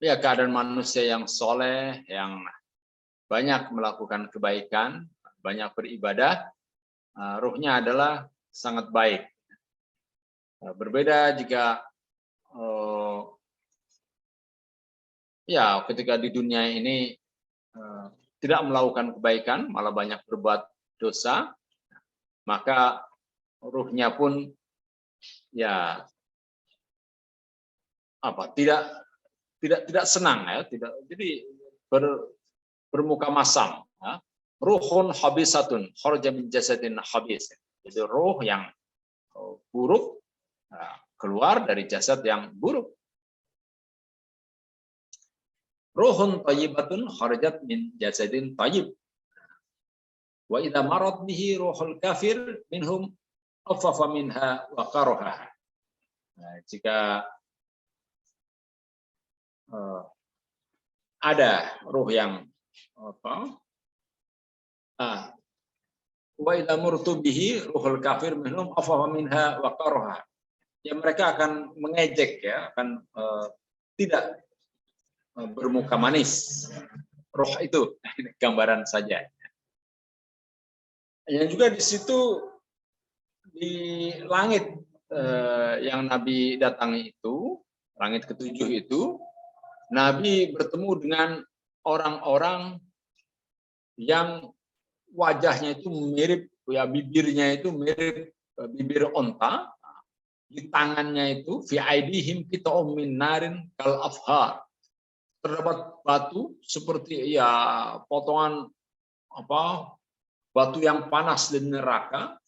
ya keadaan manusia yang soleh, yang banyak melakukan kebaikan, banyak beribadah, ruhnya adalah sangat baik. Berbeda jika ya ketika di dunia ini tidak melakukan kebaikan, malah banyak berbuat dosa, maka ruhnya pun ya tidak senang, ya, jadi bermuka masam, ya. Ruhun habisatun kharaja min jasadin habis. Jadi ruh yang buruk keluar dari jasad yang buruk. Ruhun thayyibatun kharajat min jasadin thayyib. Wa idza marad bihi ruhul kafir minhum affafa minha wa karaha. Nah, jika ada ruh yang wa idza murtu bihi ruhul kafir minhum affafa minha wa karaha. Ya, mereka akan mengejek, ya, akan tidak bermuka manis. Roh itu gambaran saja. Yang juga di situ di langit yang Nabi datangi itu, langit ketujuh itu, Nabi bertemu dengan orang-orang yang wajahnya itu mirip, ya bibirnya itu mirip bibir onta, di tangannya itu fi aidihim qita'um min narin kal afhar. Terdapat batu seperti ya potongan batu yang panas dari neraka,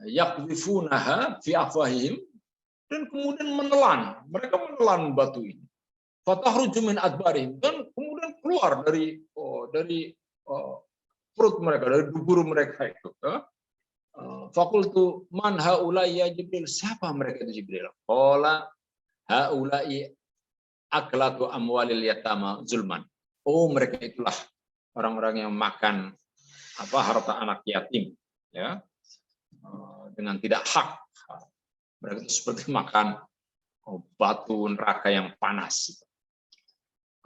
yaqdhifunaha fi afwahihim, dan kemudian mereka menelan batu ini. Fatahruju min adbarihim, dan kemudian keluar dari perut mereka, dari dubur mereka itu. Fakultu man haulai ya Jibril, siapa mereka itu Jibril? Qala haulai aklatu amwalil yatama zulman. Oh, mereka itulah orang-orang yang makan harta anak yatim, ya, dengan tidak hak. Mereka itu seperti makan batu neraka yang panas.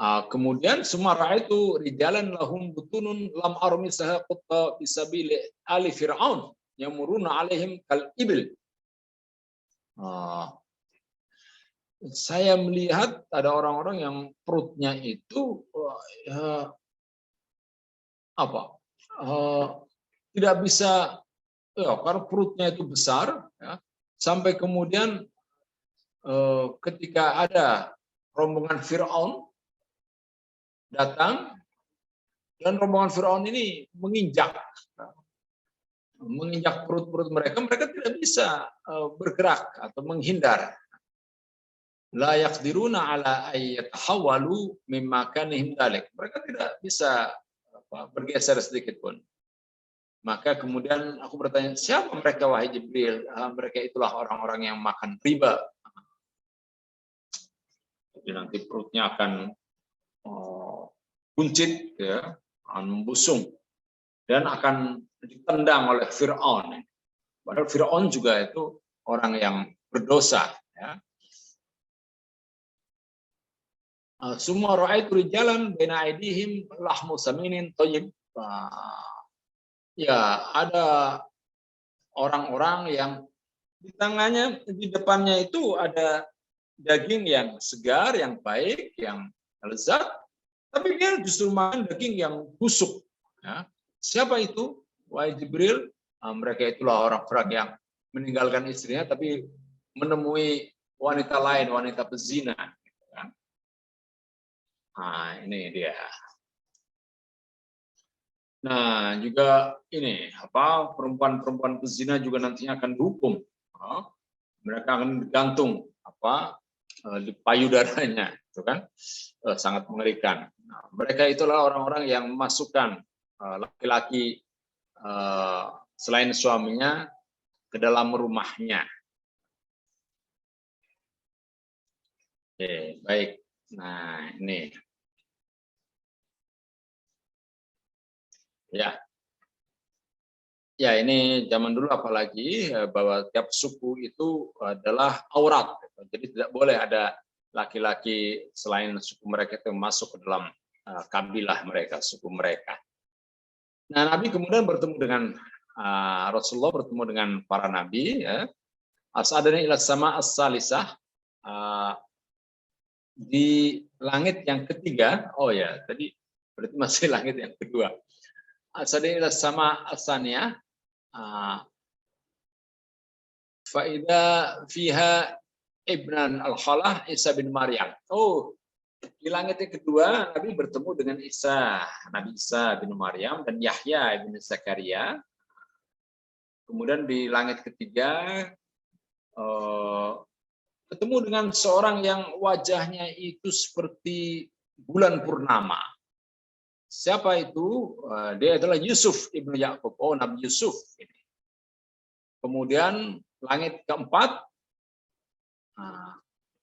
Kemudian sumara itu rijalan lahum butunun lam armisaha qutta bisabili ali fir'aun yamuruna alaihim kal ibil. Saya melihat ada orang-orang yang perutnya itu tidak bisa, ya, karena perutnya itu besar, ya, sampai kemudian ketika ada rombongan Fir'aun datang, dan rombongan Fir'aun ini menginjak perut-perut mereka tidak bisa bergerak atau menghindar. La yaqdiruna ala ayyatahawalu mimma kanihim dalik. Mereka tidak bisa bergeser sedikit pun. Maka kemudian aku bertanya, siapa mereka wahai Jibril? Mereka itulah orang-orang yang makan riba. Jadi nanti perutnya akan buncit, ya, membusung, dan akan ditendang oleh Fir'aun. Padahal Fir'aun juga itu orang yang berdosa, ya. Semua ra'aitu rijalan baina aidihim lahmu saminin thayyib. Ya, ada orang-orang yang di tangannya, di depannya itu ada daging yang segar, yang baik, yang lezat, tapi dia justru makan daging yang busuk. Ya. Siapa itu? Wahai Jibril, mereka itulah orang-orang yang meninggalkan istrinya, tapi menemui wanita lain, wanita pezina. Nah, ini dia. Nah, juga ini perempuan-perempuan pezina juga nantinya akan dihukum. Mereka akan digantung di payudaranya, itu kan sangat mengerikan. Nah, mereka itulah orang-orang yang memasukkan laki-laki selain suaminya ke dalam rumahnya. Oke, baik. Nah, ini. Ya, ini zaman dulu apalagi bahwa tiap suku itu adalah aurat. Jadi tidak boleh ada laki-laki selain suku mereka itu masuk ke dalam kabilah mereka, suku mereka. Nah, Nabi kemudian bertemu dengan Rasulullah bertemu dengan para nabi. Ya. As'adani ila sama as-salisah, di langit yang ketiga. Oh ya, tadi berarti masih langit yang kedua. As'adani ila sama as-saniyah. Faida fiha ibnan al-Khalah Isa bin Maryam. Oh, di langit yang kedua Nabi bertemu dengan Nabi Isa bin Maryam dan Yahya bin Zakaria. Kemudian di langit ketiga ketemu dengan seorang yang wajahnya itu seperti bulan purnama. Siapa itu? Dia adalah Yusuf ibnu Yakub. Oh, Nabi Yusuf. Kemudian langit keempat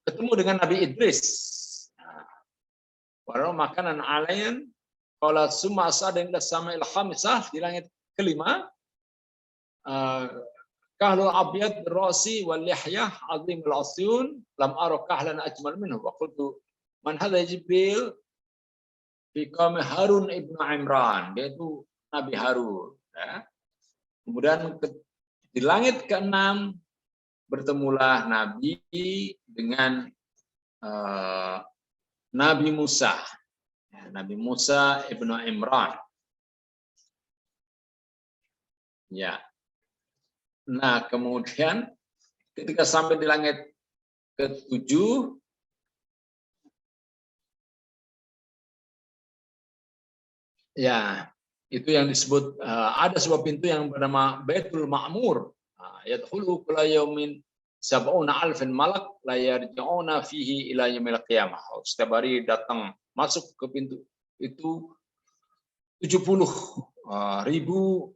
ketemu dengan Nabi Idris. Walau makanan alayan, kalau summa asada inda sama'il khamisah, di langit kelima, kahlul abyad rasi wal lihyah azim al asyun lam ara kahlan ajmal minhu wa qultu man hadha Jibril fi qaumi Harun ibnu Imran. Dia itu Nabi Harun. Ya. Kemudian di langit ke-6 bertemulah Nabi dengan Nabi Musa. Nabi Musa ibnu Imran. Ya. Nah, kemudian ketika sampai di langit ke-7, ya, itu yang disebut ada sebuah pintu yang bernama Baitul Ma'mur. Yadkhulu kulla yaumin sab'una alfin malak la yarji'una fihi ila yaumil qiyamah. Setiap hari datang masuk ke pintu itu 70.000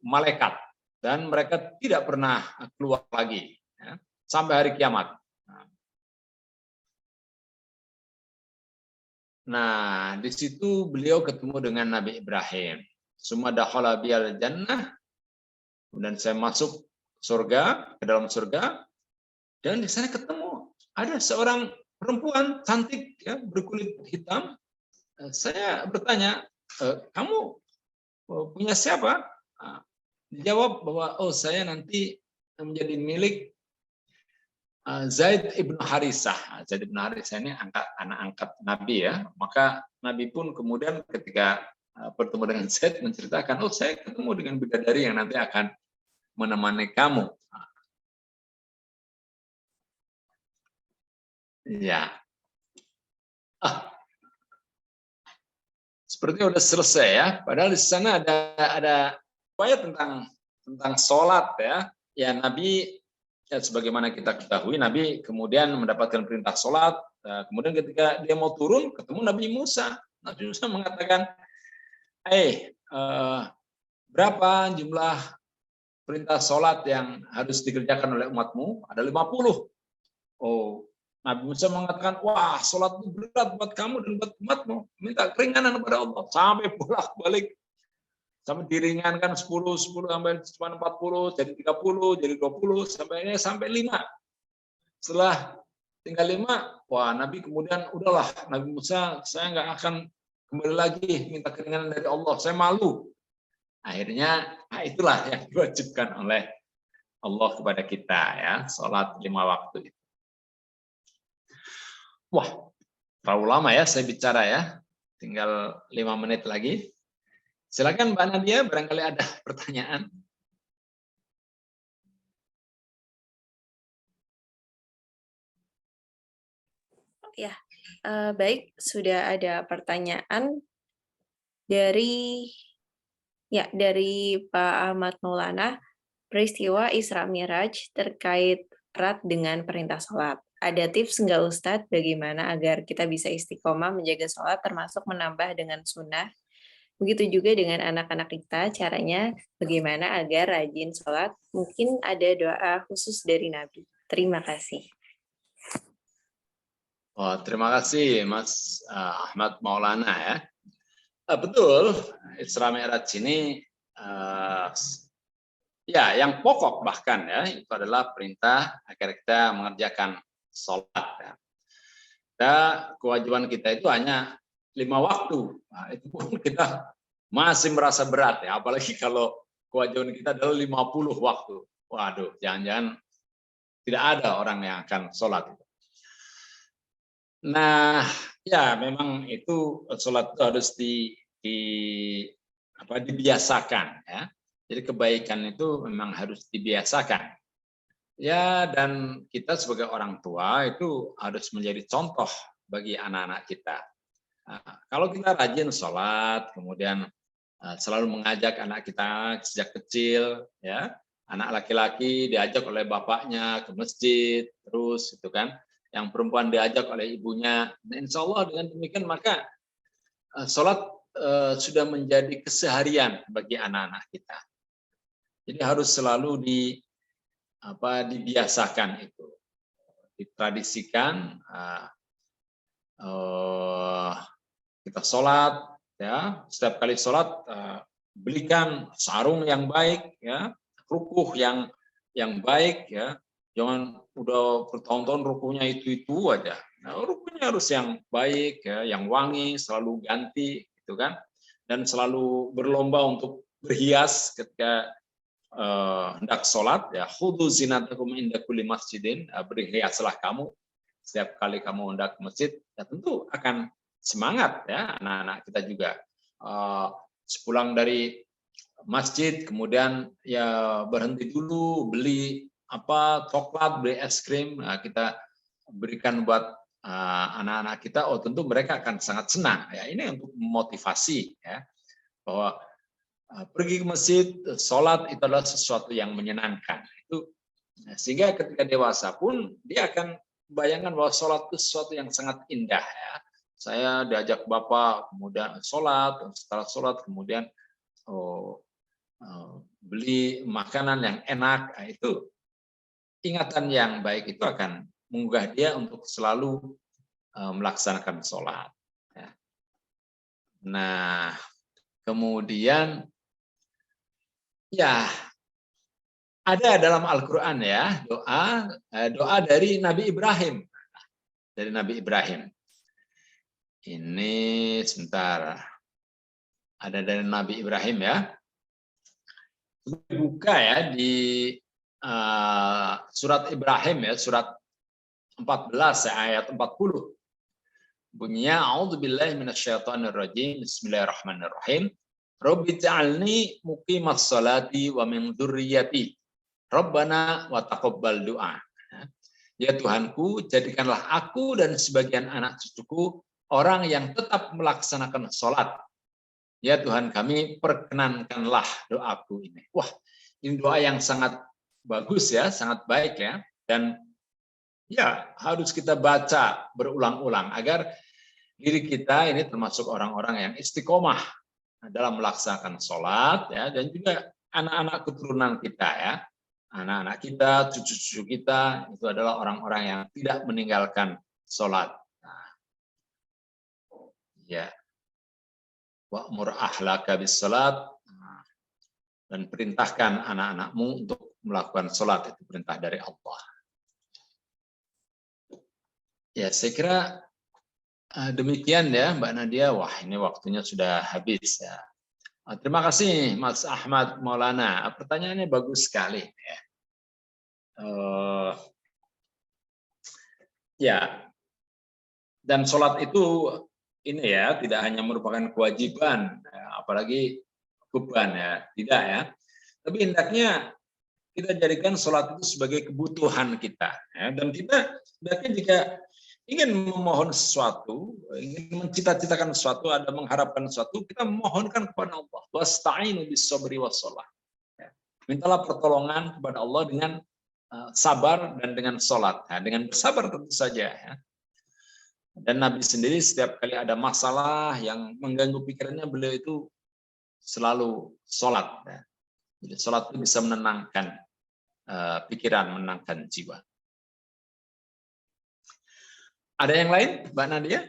malaikat dan mereka tidak pernah keluar lagi ya, sampai hari kiamat. Nah, di situ beliau ketemu dengan Nabi Ibrahim. Summa dakhala biyal jannah. Kemudian saya masuk surga, ke dalam surga, dan di sana ketemu ada seorang perempuan cantik ya, berkulit hitam. Saya bertanya, kamu punya siapa? Dijawab bahwa saya nanti menjadi milik Zaid ibn Harisah. Zaid ibn Harisah ini anak angkat Nabi ya. Maka Nabi pun kemudian ketika bertemu dengan Zaid menceritakan, saya ketemu dengan bidadari yang nanti akan menemani kamu. Ya. Sepertinya sudah selesai ya. Padahal di sana ada riwayat tentang sholat ya. Ya Nabi ya, sebagaimana kita ketahui, Nabi kemudian mendapatkan perintah sholat. Kemudian ketika dia mau turun, ketemu Nabi Musa. Nabi Musa mengatakan, berapa jumlah perintah sholat yang harus dikerjakan oleh umatmu? Ada 50. Oh, Nabi Musa mengatakan, wah, sholat itu berat buat kamu dan buat umatmu. Minta keringanan kepada Allah. Sampai bolak-balik. Sampai diringankan 10 sampai 40, jadi 30, jadi 20, sampai 5. Setelah tinggal 5, wah Nabi kemudian, udahlah, Nabi Musa, saya nggak akan kembali lagi minta keringanan dari Allah. Saya malu. Akhirnya, itulah yang diwajibkan oleh Allah kepada kita, ya, sholat 5 waktu itu. Wah, terlalu lama ya saya bicara ya. Tinggal 5 menit lagi. Silakan Mbak Nadia, barangkali ada pertanyaan. Ya, baik, sudah ada pertanyaan dari Pak Ahmad Maulana, peristiwa Isra Miraj terkait erat dengan perintah sholat. Ada tips nggak Ustadz bagaimana agar kita bisa istiqomah menjaga sholat termasuk menambah dengan sunnah? Begitu juga dengan anak-anak kita, caranya bagaimana agar rajin sholat. Mungkin ada doa khusus dari Nabi. Terima kasih. Oh, terima kasih Mas Ahmad Maulana ya. Betul, Isra Mi'raj ini ya yang pokok bahkan ya itu adalah perintah agar kita mengerjakan sholat ya. Dan kewajiban kita itu hanya 5 waktu. Nah, itu pun kita masih merasa berat ya, apalagi kalau kewajiban kita adalah 50 waktu. Waduh, jangan-jangan tidak ada orang yang akan sholat. Nah, ya memang itu sholat itu harus dibiasakan ya. Jadi kebaikan itu memang harus dibiasakan. Ya, dan kita sebagai orang tua itu harus menjadi contoh bagi anak-anak kita. Nah, kalau kita rajin sholat, kemudian selalu mengajak anak kita sejak kecil, ya, anak laki-laki diajak oleh bapaknya ke masjid, terus itu kan, yang perempuan diajak oleh ibunya. Nah, insya Allah dengan demikian maka sholat sudah menjadi keseharian bagi anak-anak kita. Jadi harus selalu dibiasakan itu, ditradisikan. Kita sholat, ya setiap kali sholat belikan sarung yang baik, ya rukuh yang baik, ya jangan udah bertahun-tahun rukuhnya itu aja. Nah, rukuhnya harus yang baik, ya yang wangi, selalu ganti, gitu kan, dan selalu berlomba untuk berhias ketika hendak sholat, ya khudhu zinatakum inda kulli masjidin, berhiaslah kamu setiap kali kamu hendak ke masjid, ya tentu akan semangat ya anak-anak kita juga. Sepulang dari masjid kemudian ya berhenti dulu beli coklat, beli es krim, kita berikan buat anak-anak kita, tentu mereka akan sangat senang ya. Ini untuk memotivasi ya bahwa pergi ke masjid, sholat itu adalah sesuatu yang menyenangkan. Itu sehingga ketika dewasa pun dia akan bayangkan bahwa sholat itu sesuatu yang sangat indah ya. Saya diajak bapak kemudian sholat, setelah sholat kemudian beli makanan yang enak, itu ingatan yang baik itu akan menggugah dia untuk selalu melaksanakan sholat. Nah, kemudian ya ada dalam Al-Quran ya doa dari Nabi Ibrahim. Dari Nabi Ibrahim. Ini sebentar. Ada dari Nabi Ibrahim ya. Buka ya di surat Ibrahim ya, surat 14 ya, ayat 40. Bunyinya a'udzubillahi minasyaitonirrajim. Bismillahirrahmanirrahim. Rabbi ja'alni muqimas sholati wa min dzurriyyati. Rabbana wa taqabbal du'a. Ya Tuhanku, jadikanlah aku dan sebagian anak cucuku orang yang tetap melaksanakan sholat. Ya Tuhan kami, perkenankanlah doaku ini. Wah, ini doa yang sangat bagus ya, sangat baik ya. Dan ya harus kita baca berulang-ulang agar diri kita ini termasuk orang-orang yang istiqomah dalam melaksanakan sholat ya, dan juga anak-anak keturunan kita ya. Anak-anak kita, cucu-cucu kita itu adalah orang-orang yang tidak meninggalkan sholat. Nah, ya, wa'mur ahlaka bis sholat, dan perintahkan anak-anakmu untuk melakukan sholat, itu perintah dari Allah. Ya, saya kira demikian ya Mbak Nadia. Wah, ini waktunya sudah habis ya. Terima kasih Mas Ahmad Maulana. Pertanyaannya bagus sekali ya. Ya, Dan sholat itu ini ya, tidak hanya merupakan kewajiban, apalagi beban ya, tidak ya. Tapi hendaknya kita jadikan sholat itu sebagai kebutuhan kita. Ya. Dan kita hendaknya jika ingin memohon sesuatu, ingin mencita-citakan sesuatu, ada mengharapkan sesuatu, kita memohonkan kepada Allah. Wasta'inu bis-sabri was-shalah. Ya. Mintalah pertolongan kepada Allah dengan sabar dan dengan sholat. Nah, dengan bersabar tentu saja. Ya. Dan Nabi sendiri setiap kali ada masalah yang mengganggu pikirannya, beliau itu selalu sholat. Ya. Jadi sholat itu bisa menenangkan pikiran, menenangkan jiwa. Ada yang lain, Mbak Nadia?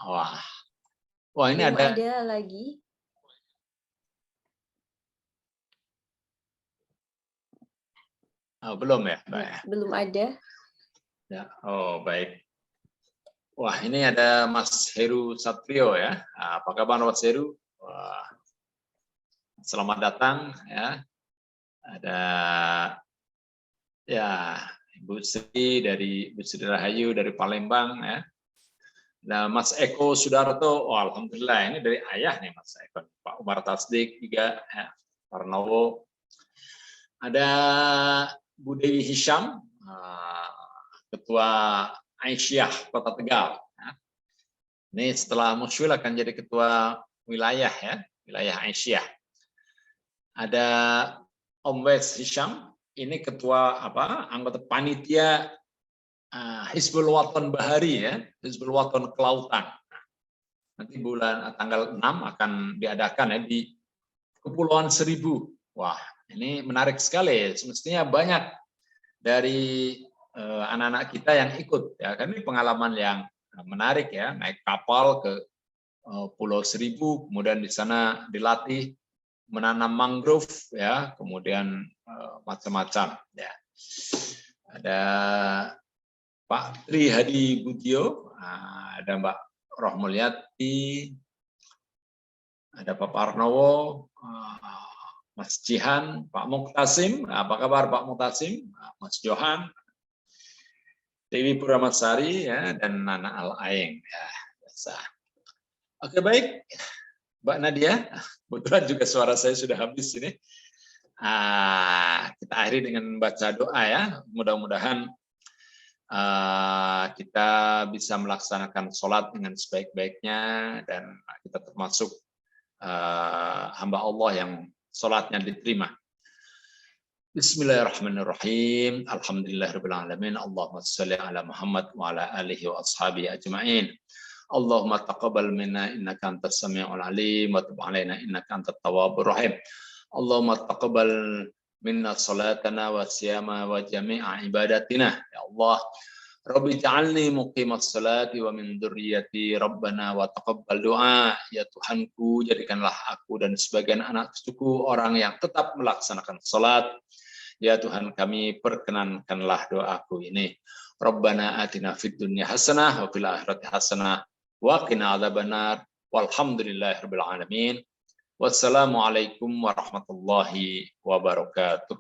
Wah ini Belum ada lagi. belum ya, Mbak? Belum ada. Ya, oh baik. Wah ini ada Mas Heru Satrio ya. Apa kabar Mas Heru? Wah, selamat datang ya. Ada ya Ibu Sri dari Ibu Sri Rahayu dari Palembang ya. Nah Mas Eko Sudarto, oh, alhamdulillah ini dari ayah nih Mas Eko. Pak Umar Tasdik juga ya. Parnowo. Ada Bu Dewi Hisham, Ketua Aisyah Kota Tegal. Ini setelah Musyul akan jadi ketua wilayah ya, wilayah Aisyah. Ada Om Wes Hisham, ini ketua anggota panitia Hizbul Waton Bahari ya, Hizbul Waton Kelautan. Nanti tanggal 6 akan diadakan ya di Kepulauan Seribu. Wah, ini menarik sekali. Semestinya banyak dari anak-anak kita yang ikut ya, kan ini pengalaman yang menarik ya, naik kapal ke Pulau Seribu, kemudian di sana dilatih menanam mangrove ya, kemudian macam-macam ya. Ada Pak Tri Hadi Budyo, ada Mbak Rohmulyati, ada Pak Parnowo, Mas Jihan, Pak Muktasim, apa kabar Pak Muktasim, Mas Johan, Dewi Puramasari ya, dan Nana Al-Aeng ya, biasa. Oke baik, Mbak Nadia, kebetulan juga suara saya sudah habis ini. Kita akhiri dengan baca doa ya, mudah-mudahan kita bisa melaksanakan sholat dengan sebaik-baiknya dan kita termasuk hamba Allah yang sholatnya diterima. Bismillahirrahmanirrahim. Alhamdulillahirabbil alamin. Allahumma shalli ala Muhammad wa ala alihi wa ashabihi ajma'in. Allahumma taqabbal minna innaka antas samiul alim wa tub alaina innaka antat tawwabur rahim. Allahumma taqabbal minna salatana wa siyama wa jami'a ibadatina. Ya Allah, Rabbi ja'alni muqimas salati wa min dzurriyyati Rabbana wa taqabbal du'a. Ya Tuhanku, jadikanlah aku dan sebagian anak cucuku orang yang tetap melaksanakan salat. Ya Tuhan kami, perkenankanlah doaku ini. Rabbana atina fid dunya hasanah wa fil akhirati hasanah wa qina adzabannar. Walhamdulillahirabbil alamin. Wassalamualaikum warahmatullahi wabarakatuh.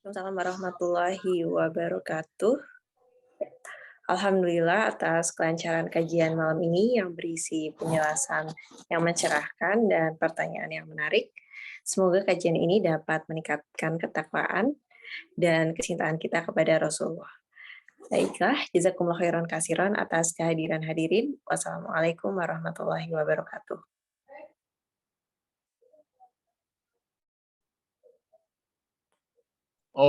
Assalamualaikum warahmatullahi wabarakatuh. Alhamdulillah atas kelancaran kajian malam ini yang berisi penjelasan yang mencerahkan dan pertanyaan yang menarik. Semoga kajian ini dapat meningkatkan ketakwaan dan kecintaan kita kepada Rasulullah. Baiklah, jazakumullah khairan katsiran atas kehadiran hadirin. Wassalamualaikum warahmatullahi wabarakatuh.